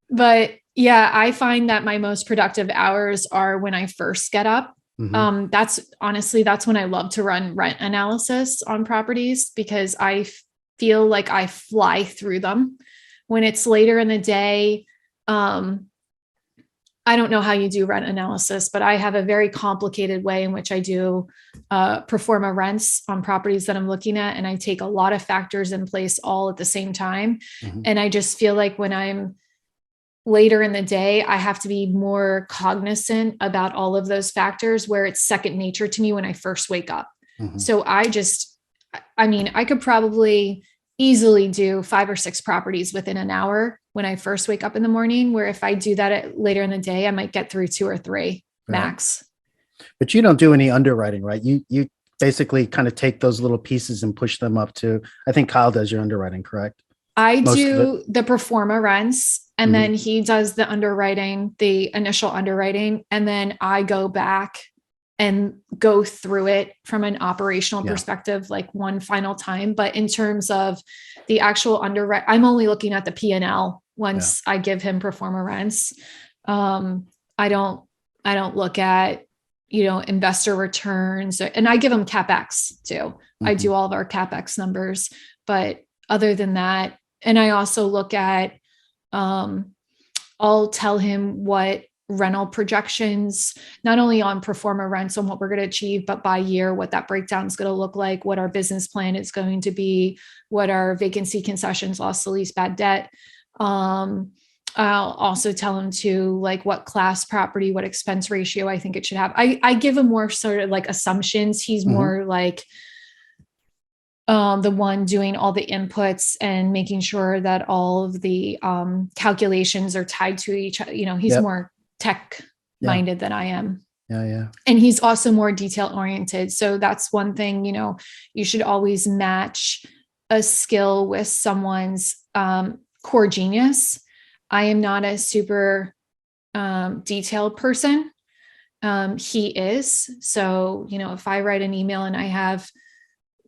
But yeah, I find that my most productive hours are when I first get up. That's when I love to run rent analysis on properties, because I feel like I fly through them. When it's later in the day, I don't know how you do rent analysis, but I have a very complicated way in which I do pro forma rents on properties that I'm looking at. And I take a lot of factors in place all at the same time. And I just feel like when I'm later in the day, I have to be more cognizant about all of those factors, where it's second nature to me when I first wake up. So I could probably easily do 5 or 6 properties within an hour when I first wake up in the morning, where if I do that later in the day, I might get through 2 or 3 max. But you don't do any underwriting, right? You basically kind of take those little pieces and push them up to, I think Kyle does your underwriting, correct? I do the pro forma rents, and then he does the underwriting, the initial underwriting. And then I go back and go through it from an operational perspective, like one final time. But in terms of the actual underwrite, I'm only looking at the P&L once I give him pro forma rents. I don't look at, investor returns, and I give him CapEx too. I do all of our CapEx numbers, but other than that, and I also look at, I'll tell him what rental projections, not only on pro forma rents on what we're going to achieve, but by year, what that breakdown is going to look like, what our business plan is going to be, what our vacancy concessions, loss to lease, bad debt. I'll also tell him to like what class property, what expense ratio I think it should have. I give him more sort of like assumptions. He's more like the one doing all the inputs and making sure that all of the calculations are tied to each other. He's more tech minded than I am. Yeah. And he's also more detail oriented. So that's one thing, you should always match a skill with someone's core genius. I am not a super detailed person. He is. So, if I write an email and I have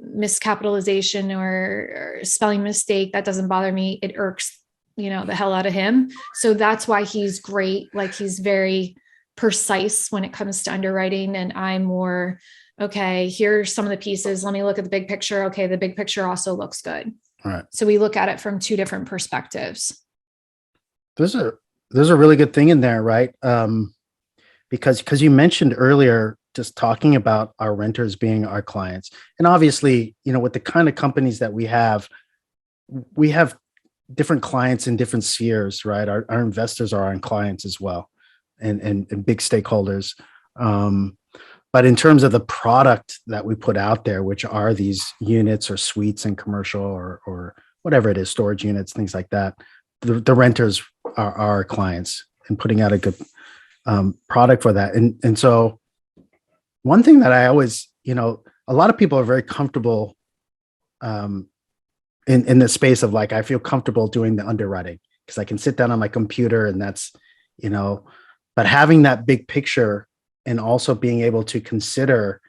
miscapitalization or spelling mistake, that doesn't bother me. It irks, the hell out of him. So that's why he's great. Like he's very precise when it comes to underwriting. And I'm more, okay, here's some of the pieces. Let me look at the big picture. Okay. The big picture also looks good. All right. So we look at it from 2 different perspectives. There's a really good thing in there, right? Because you mentioned earlier, just talking about our renters being our clients. And obviously, with the kind of companies that we have, we have different clients in different spheres, right? Our investors are our clients as well, and big stakeholders. But in terms of the product that we put out there, which are these units or suites and commercial or whatever it is, storage units, things like that, the renters are our clients, and putting out a good product for that. And so one thing that I always, a lot of people are very comfortable in the space of like, I feel comfortable doing the underwriting because I can sit down on my computer and that's, but having that big picture and also being able to consider,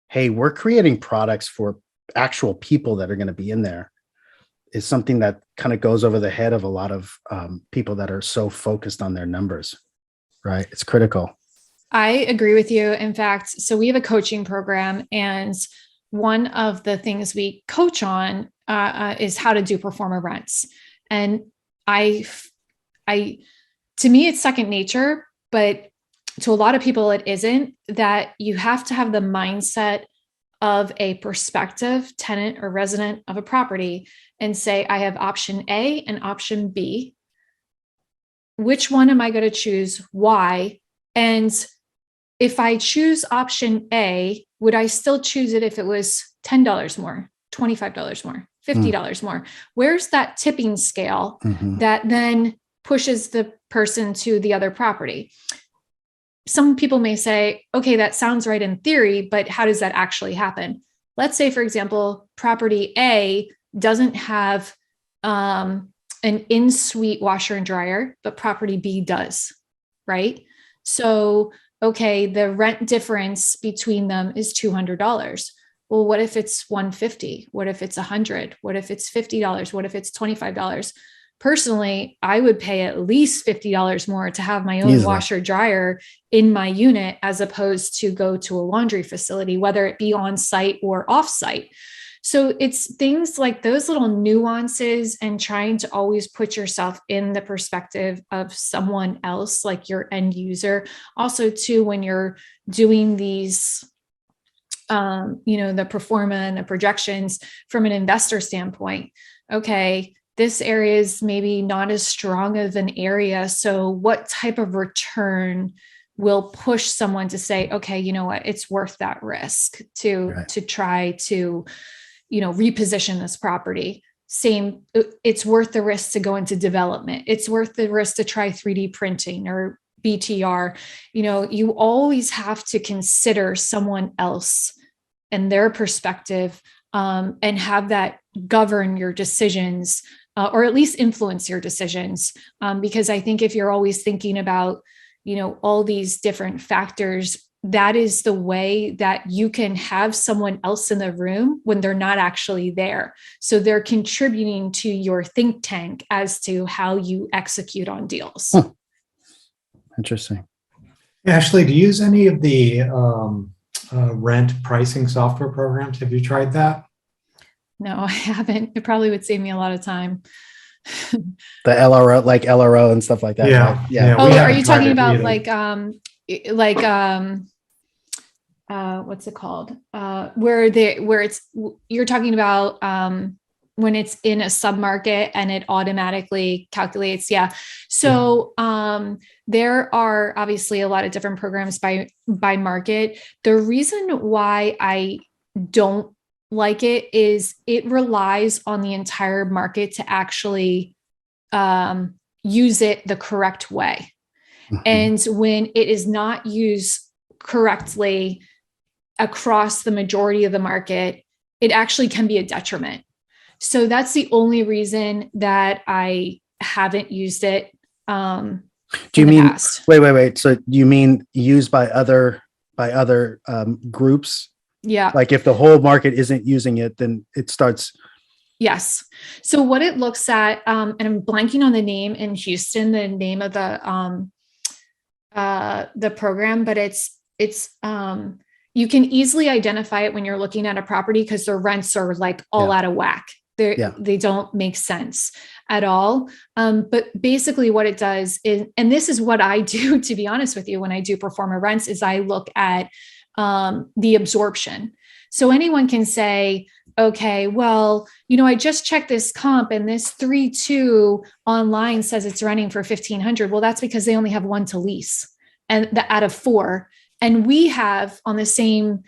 hey, we're creating products for actual people that are going to be in there, is something that kind of goes over the head of a lot of people that are so focused on their numbers, right? It's critical. I agree with you. In fact, so we have a coaching program, and one of the things we coach on is how to do performer rents. And to me, it's second nature, but to a lot of people, it isn't. That you have to have the mindset of a prospective tenant or resident of a property and say, I have option A and option B. Which one am I going to choose? Why? And if I choose option A, would I still choose it if it was $10 more, $25 more, $50 more? Where's that tipping scale that then pushes the person to the other property? Some people may say, okay, that sounds right in theory, but how does that actually happen? Let's say, for example, property A doesn't have an in-suite washer and dryer, but property B does, right? So, okay, the rent difference between them is $200. Well, what if it's $150? What if it's $100? What if it's $50? What if it's $25? Personally, I would pay at least $50 more to have my own washer dryer in my unit as opposed to go to a laundry facility, whether it be on site or off site. So it's things like those little nuances and trying to always put yourself in the perspective of someone else, like your end user. Also, too, when you're doing these, the pro forma and the projections from an investor standpoint, okay, this area is maybe not as strong of an area. So what type of return will push someone to say, okay, you know what, it's worth that risk to try to, reposition this property. Same, it's worth the risk to go into development. It's worth the risk to try 3D printing or BTR. You always have to consider someone else and their perspective, and have that govern your decisions, or at least influence your decisions. Because I think if you're always thinking about, all these different factors, that is the way that you can have someone else in the room when they're not actually there. So they're contributing to your think tank as to how you execute on deals. Interesting. Ashley, do you use any of the rent pricing software programs? Have you tried that? No, I haven't. It probably would save me a lot of time. The LRO, like LRO and stuff like that. Yeah. Right? Yeah. Oh, are you talking about what's it called? You're talking about when it's in a submarket and it automatically calculates. Yeah. So there are obviously a lot of different programs by market. The reason why I don't like it is it relies on the entire market to actually use it the correct way. And when it is not used correctly across the majority of the market, it actually can be a detriment. So that's the only reason that I haven't used it. Do you mean past. Wait? So you mean used by other groups? Yeah. Like if the whole market isn't using it, then it starts. Yes. So what it looks at, and I'm blanking on the name in Houston, the name of the program, but it's you can easily identify it when you're looking at a property because their rents are like all out of whack. They don't make sense at all. But basically what it does is, and this is what I do, to be honest with you, when I do pro forma rents, is I look at the absorption. So anyone can say, okay, well, I just checked this comp and this 3-2 online says it's running for 1,500. Well, that's because they only have one to lease and out of four. And we have on the same,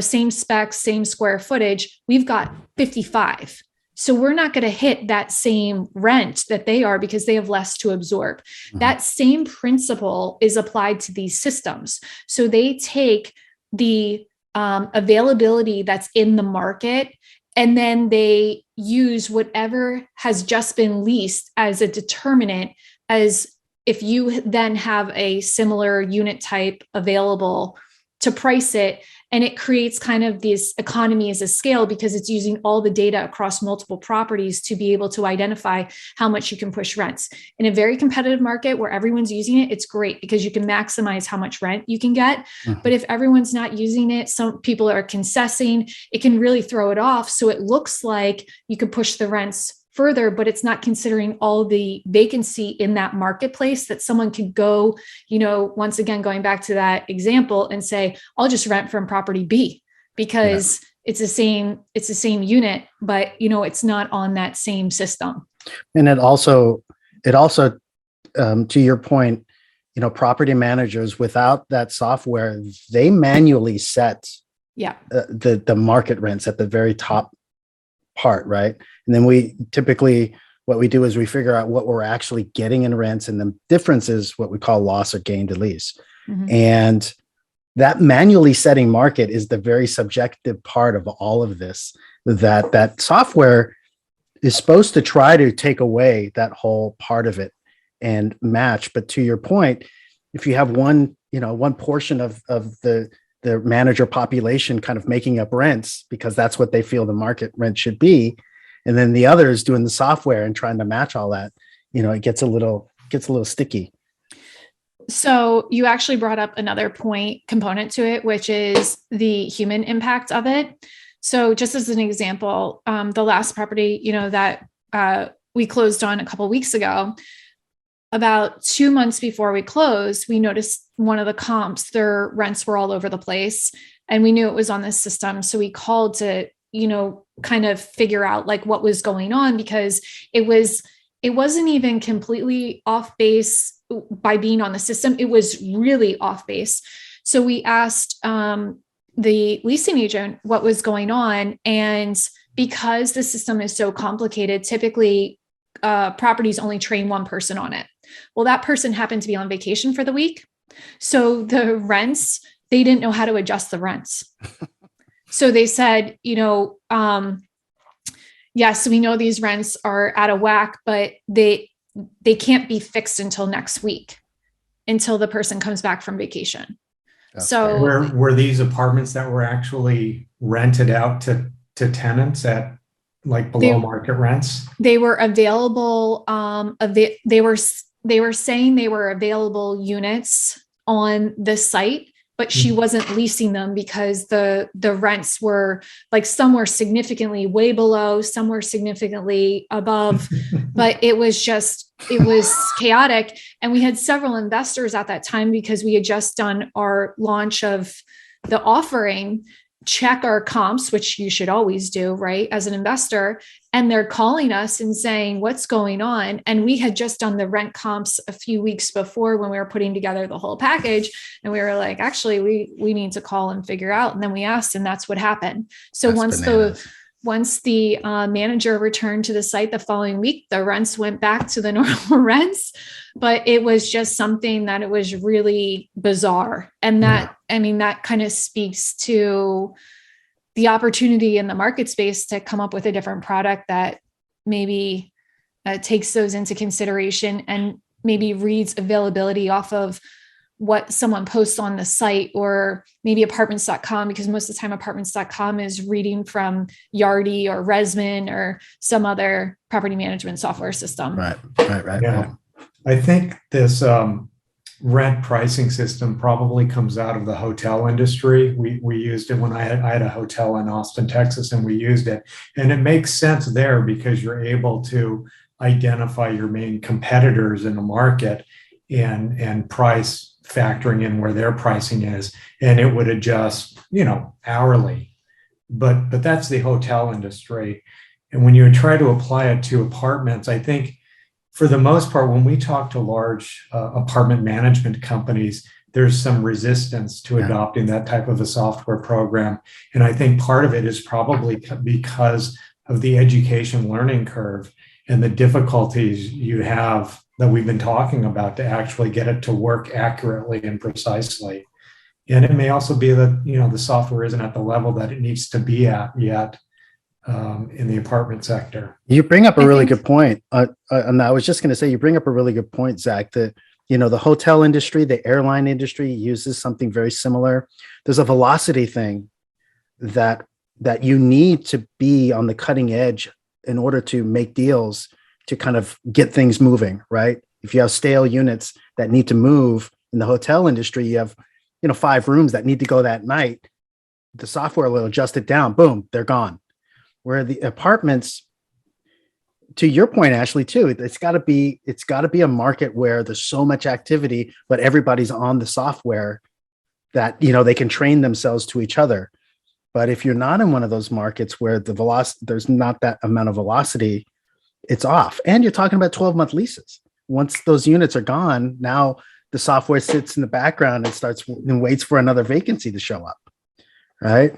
same specs, same square footage, we've got 55. So we're not going to hit that same rent that they are because they have less to absorb. Mm-hmm. That same principle is applied to these systems. So they take the availability that's in the market, and then they use whatever has just been leased as a determinant, as if you then have a similar unit type available to price it. And it creates kind of these economies of scale because it's using all the data across multiple properties to be able to identify how much you can push rents. In a very competitive market where everyone's using it, it's great because you can maximize how much rent you can get. Mm-hmm. But if everyone's not using it, some people are concessing, it can really throw it off. So it looks like you could push the rents further, but it's not considering all the vacancy in that marketplace that someone could go, once again, going back to that example and say, I'll just rent from property B because it's the same unit, but it's not on that same system. And it also, to your point, property managers without that software, they manually set the market rents at the very top part, right? And then we typically, what we do is we figure out what we're actually getting in rents, and the difference is what we call loss or gain to lease. Mm-hmm. And that manually setting market is the very subjective part of all of this, that software is supposed to try to take away that whole part of it and match. But to your point, if you have one portion of the manager population kind of making up rents because that's what they feel the market rent should be, and then the others doing the software and trying to match all that, it gets a little sticky. So you actually brought up another component to it, which is the human impact of it. So just as an example, the last property, that we closed on a couple of weeks ago, about 2 months before we closed, we noticed one of the comps, their rents were all over the place, and we knew it was on this system. So we called to, kind of figure out like what was going on, because it wasn't even completely off base by being on the system. It was really off base. So we asked the leasing agent what was going on. And because the system is so complicated, typically properties only train one person on it. Well, that person happened to be on vacation for the week. So the rents, they didn't know how to adjust the rents. So they said, yes, we know these rents are out of whack, but they can't be fixed until next week, until the person comes back from vacation. That's so were these apartments that were actually rented out to tenants at like below market rents? They were available. They were saying they were available units on the site, but she wasn't leasing them because the rents were like, some were significantly way below, some were significantly above, but it was chaotic. And we had several investors at that time, because we had just done our launch of the offering, check our comps, which you should always do, right, as an investor. And they're calling us and saying, what's going on? And we had just done the rent comps a few weeks before when we were putting together the whole package. And we were like, actually, we need to call and figure out. And then we asked, and that's what happened. So once the manager returned to the site the following week, the rents went back to the normal rents, but it was just something that it was really bizarre. And that kind of speaks to the opportunity in the market space to come up with a different product that maybe takes those into consideration and maybe reads availability off of what someone posts on the site, or maybe apartments.com, because most of the time apartments.com is reading from Yardi or Resman or some other property management software system. Right. Yeah. I think this rent pricing system probably comes out of the hotel industry. We used it when I had a hotel in Austin, Texas, and we used it. And it makes sense there because you're able to identify your main competitors in the market and price, factoring in where their pricing is, and it would adjust, hourly. but that's the hotel industry. And when you try to apply it to apartments, I think for the most part, when we talk to large apartment management companies, there's some resistance to adopting that type of a software program. And I think part of it is probably because of the education learning curve and the difficulties you have that we've been talking about to actually get it to work accurately and precisely. And it may also be that, the software isn't at the level that it needs to be at yet in the apartment sector. You bring up a really good point. And I was just going to say, you bring up a really good point, Zach, that, the hotel industry, the airline industry uses something very similar. There's a velocity thing that you need to be on the cutting edge in order to make deals to kind of get things moving, right? If you have stale units that need to move in the hotel industry, you have, 5 rooms that need to go that night. The software will adjust it down. Boom, they're gone. Where the apartments, to your point, Ashley, too, it's got to be a market where there's so much activity, but everybody's on the software that, they can train themselves to each other. But if you're not in one of those markets where the velocity, there's not that amount of velocity, it's off. And you're talking about 12-month leases. Once those units are gone, now the software sits in the background and waits for another vacancy to show up, right?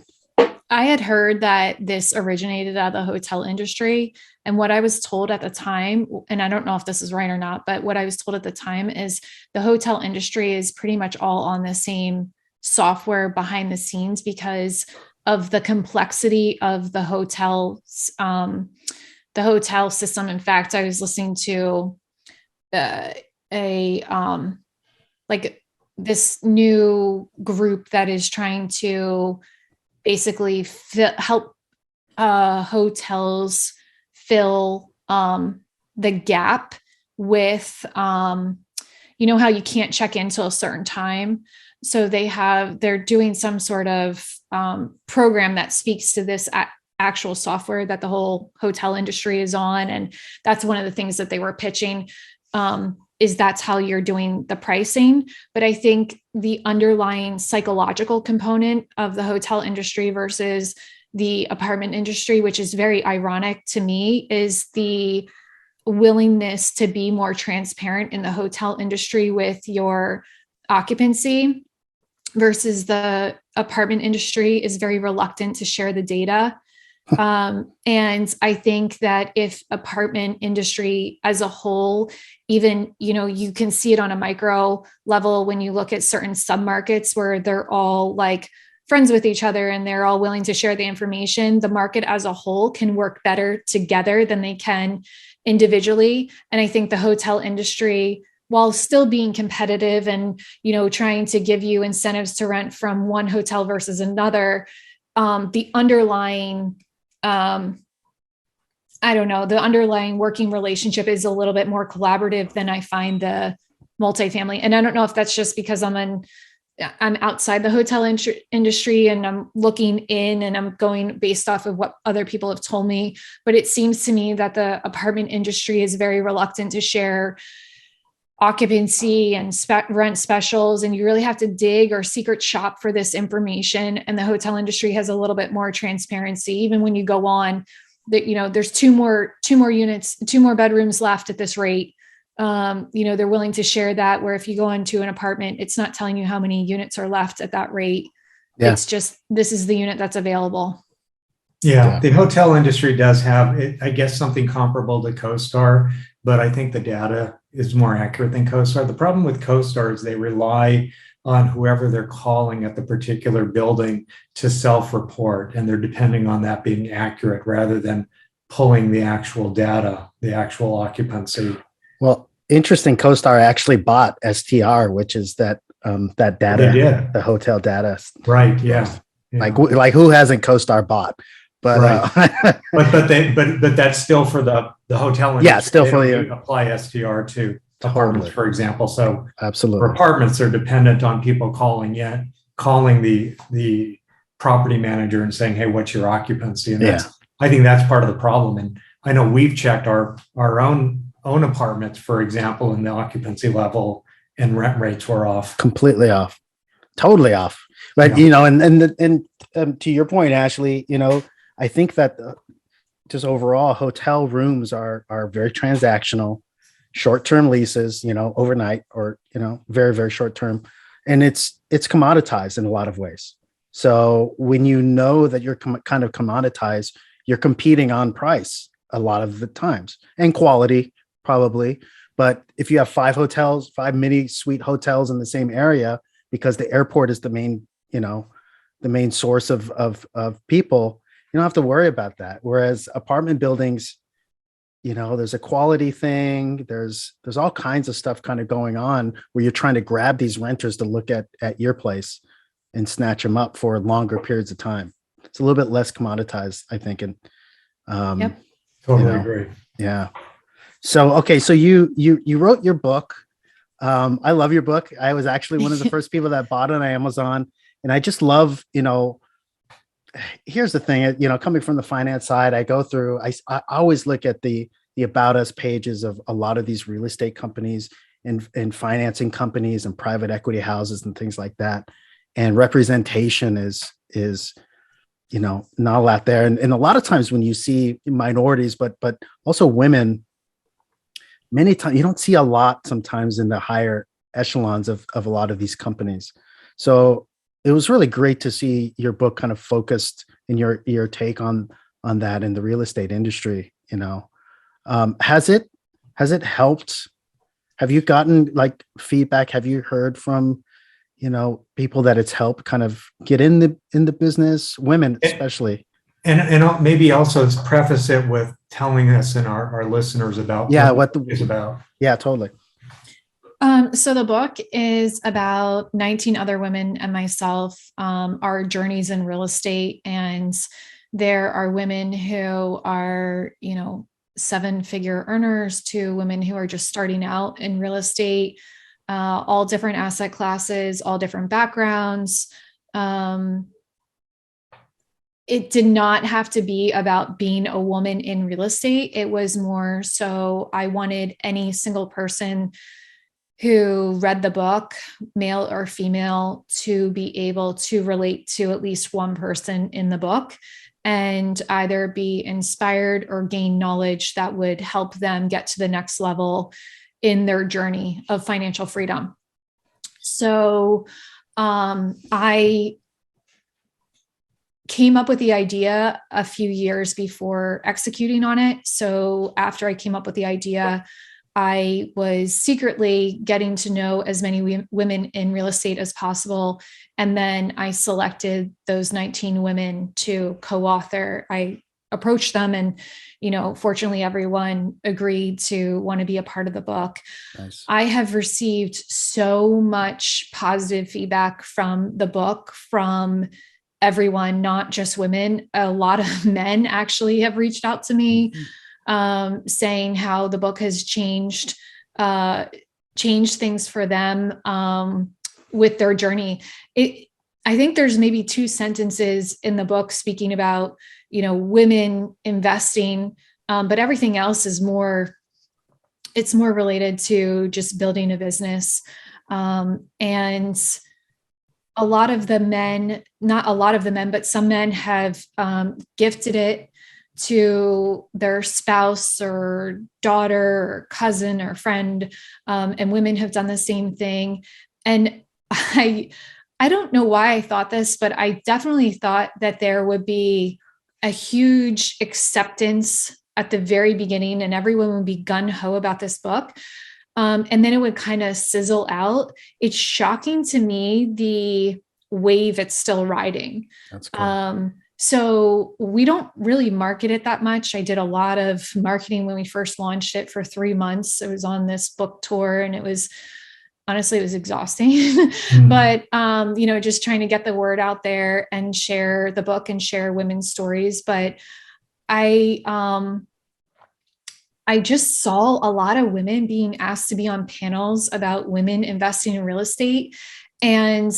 I had heard that this originated out of the hotel industry. And what I was told at the time, and I don't know if this is right or not, but what I was told at the time is the hotel industry is pretty much all on the same software behind the scenes because of the complexity of the hotel system. In fact, I was listening to this new group that is trying to basically help hotels fill the gap with, how you can't check in till a certain time. So they're doing some sort of program that speaks to this actual software that the whole hotel industry is on. And that's one of the things that they were pitching, is that's how you're doing the pricing. But I think the underlying psychological component of the hotel industry versus the apartment industry, which is very ironic to me, is the willingness to be more transparent in the hotel industry with your occupancy versus the apartment industry is very reluctant to share the data. And I think that if apartment industry as a whole, even, you can see it on a micro level when you look at certain submarkets where they're all like friends with each other and they're all willing to share the information, the market as a whole can work better together than they can individually. And I think the hotel industry, while still being competitive and, trying to give you incentives to rent from one hotel versus another, the underlying the underlying working relationship is a little bit more collaborative than I find the multifamily. And I don't know if that's just because I'm outside the hotel industry and I'm looking in and I'm going based off of what other people have told me, but it seems to me that the apartment industry is very reluctant to share occupancy and rent specials. And you really have to dig or secret shop for this information. And the hotel industry has a little bit more transparency. Even when you go on that, there's two more units, 2 more bedrooms left at this rate. They're willing to share that, where if you go into an apartment, it's not telling you how many units are left at that rate. Yeah. It's just, this is the unit that's available. Yeah. The hotel industry does have, I guess, something comparable to CoStar, but I think the data is more accurate than CoStar. The problem with CoStar is they rely on whoever they're calling at the particular building to self-report, and they're depending on that being accurate rather than pulling the actual data, the actual occupancy. Well, interesting. CoStar actually bought STR, which is that data, the hotel data. Right. Yeah. Like who hasn't CoStar bought? But right. but that's still for the hotel industry. Yeah, still for the apply STR to apartments, for example. So absolutely, for apartments, they're dependent on people calling the property manager and saying, "Hey, what's your occupancy?" And I think that's part of the problem. And I know we've checked our own apartments, for example, and the occupancy level and rent rates were off. Completely off. Totally off. But, and to your point, Ashley, I think that just overall hotel rooms are very transactional, short-term leases, overnight or, very, very short-term. And it's commoditized in a lot of ways. So when you know that you're kind of commoditized, you're competing on price a lot of the times and quality probably. But if you have five mini suite hotels in the same area, because the airport is the main source of people, you don't have to worry about that. Whereas apartment buildings, there's a quality thing. There's all kinds of stuff kind of going on where you're trying to grab these renters to look at your place and snatch them up for longer periods of time. It's a little bit less commoditized, I think. And yep. Totally agree. Yeah. So, okay. So you wrote your book. I love your book. I was actually one of the first people that bought it on Amazon. And I just love, here's the thing, coming from the finance side, I go through, I always look at the About Us pages of a lot of these real estate companies and financing companies and private equity houses and things like that. And representation is not a lot there. And a lot of times when you see minorities, but also women, many times you don't see a lot sometimes in the higher echelons of a lot of these companies. So it was really great to see your book kind of focused in your take on that in the real estate industry. Has it helped? Have you gotten like feedback? Have you heard from people that it's helped kind of get in the business, women especially? And maybe also preface it with telling us and our listeners about what the is about. Yeah, totally. So the book is about 19 other women and myself, our journeys in real estate. And there are women who are, 7-figure earners to women who are just starting out in real estate, all different asset classes, all different backgrounds. It did not have to be about being a woman in real estate. It was more so I wanted any single person who read the book, male or female, to be able to relate to at least one person in the book and either be inspired or gain knowledge that would help them get to the next level in their journey of financial freedom. So I came up with the idea a few years before executing on it. So after I came up with the idea, I was secretly getting to know as many women in real estate as possible. And then I selected those 19 women to co-author. I approached them and, fortunately everyone agreed to want to be a part of the book. Nice. I have received so much positive feedback from the book from everyone, not just women. A lot of men actually have reached out to me. Saying how the book has changed things for them with their journey. I think there's maybe 2 sentences in the book speaking about, women investing, but everything else is it's more related to just building a business. And a lot of the men, not a lot of the men, but some men have gifted it to their spouse or daughter or cousin or friend. And women have done the same thing. And I don't know why I thought this, but I definitely thought that there would be a huge acceptance at the very beginning and everyone would be gun-ho about this book. And then it would kind of sizzle out. It's shocking to me the wave it's still riding. That's cool. So we don't really market it that much. I did a lot of marketing when we first launched it for 3 months. It was on this book tour and it was exhausting, but, just trying to get the word out there and share the book and share women's stories. But I just saw a lot of women being asked to be on panels about women investing in real estate. And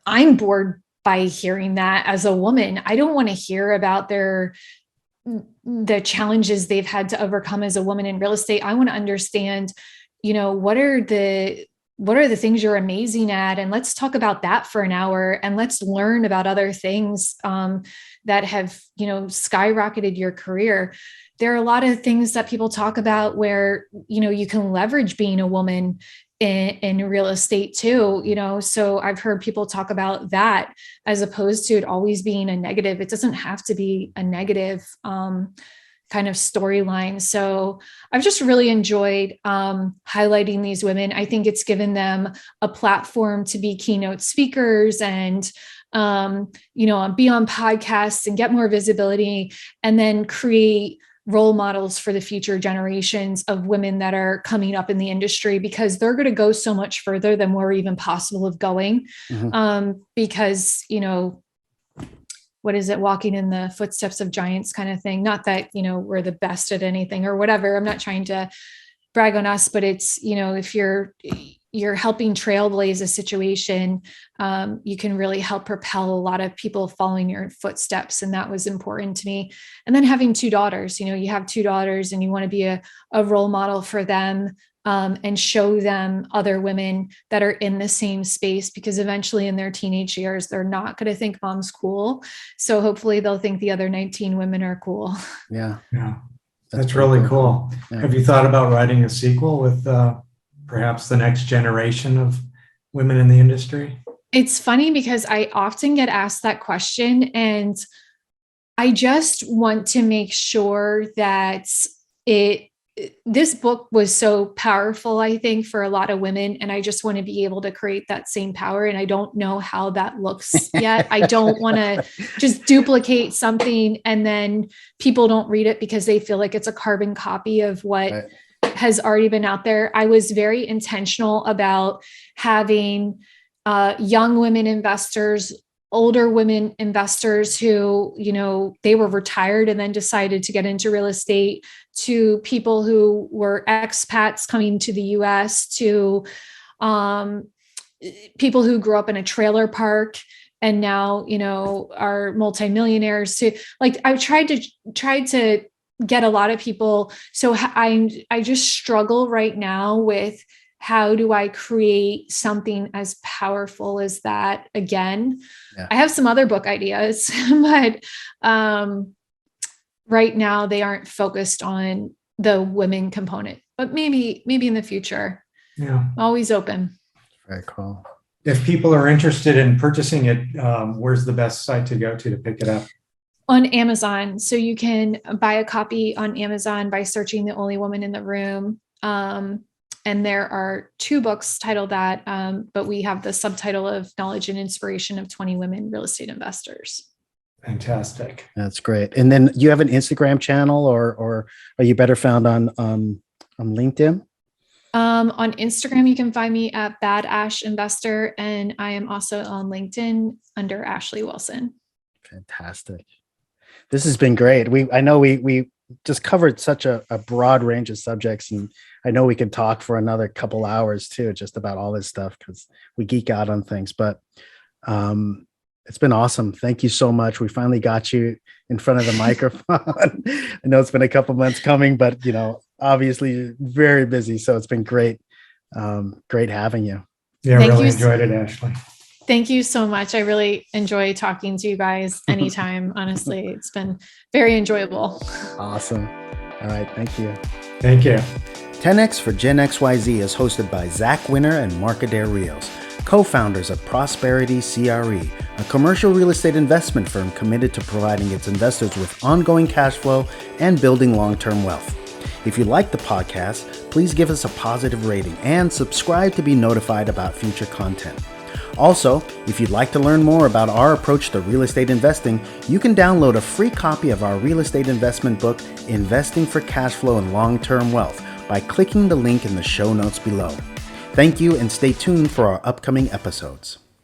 I'm bored by hearing that as a woman. I don't want to hear about the challenges they've had to overcome as a woman in real estate. I want to understand, what are the what are the things you're amazing at? And let's talk about that for an hour, and let's learn about other things that have, skyrocketed your career. There are a lot of things that people talk about where, you can leverage being a woman in real estate too, so I've heard people talk about that as opposed to it always being a negative. It doesn't have to be a negative kind of storyline. So I've just really enjoyed highlighting these women. I think it's given them a platform to be keynote speakers and, be on podcasts and get more visibility, and then create role models for the future generations of women that are coming up in the industry, because they're going to go so much further than we're even possible of going. Because, what is it? Walking in the footsteps of giants kind of thing. Not that, we're the best at anything or whatever. I'm not trying to brag on us, but it's, if you're helping trailblaze a situation, you can really help propel a lot of people following your footsteps. And that was important to me. And then having two daughters, you have two daughters and you want to be a role model for them, and show them other women that are in the same space, because eventually in their teenage years, they're not going to think mom's cool. So hopefully they'll think the other 19 women are cool. Yeah. That's really cool. Yeah. Have you thought about writing a sequel with perhaps the next generation of women in the industry? It's funny because I often get asked that question, and I just want to make sure that this book was so powerful, I think, for a lot of women. And I just want to be able to create that same power. And I don't know how that looks yet. I don't want to just duplicate something and then people don't read it because they feel like it's a carbon copy of what has already been out there. I was very intentional about having young women investors, older women investors who, they were retired and then decided to get into real estate, to people who were expats coming to the US, to people who grew up in a trailer park and now, are multimillionaires. To I tried to get a lot of people. So I just struggle right now with, how do I create something as powerful as that again? Yeah. I have some other book ideas, but right now they aren't focused on the women component, but maybe in the future. Yeah. Always open. Very cool. If people are interested in purchasing it, where's the best site to go to pick it up? On Amazon. So you can buy a copy on Amazon by searching The Only Woman in the Room. And there are 2 books titled that, but we have the subtitle of Knowledge and Inspiration of 20 Women Real Estate Investors. Fantastic. That's great. And then you have an Instagram channel, or are you better found on LinkedIn? On Instagram, you can find me at Bad Ash Investor, and I am also on LinkedIn under Ashley Wilson. Fantastic. This has been great. I know we just covered such a broad range of subjects, and I know we could talk for another couple hours too, just about all this stuff, because we geek out on things, but it's been awesome. Thank you so much. We finally got you in front of the microphone. I know it's been a couple months coming, but obviously you're very busy. So it's been great. Great having you. Yeah, I really enjoyed it, Ashley. Thank you so much. I really enjoy talking to you guys anytime. Honestly, it's been very enjoyable. Awesome. All right. Thank you. Thank you. 10X for Gen XYZ is hosted by Zach Winter and Markader Rios, co-founders of Prosperity CRE, a commercial real estate investment firm committed to providing its investors with ongoing cash flow and building long-term wealth. If you like the podcast, please give us a positive rating and subscribe to be notified about future content. Also, if you'd like to learn more about our approach to real estate investing, you can download a free copy of our real estate investment book, Investing for Cash Flow and Long-Term Wealth, by clicking the link in the show notes below. Thank you, and stay tuned for our upcoming episodes.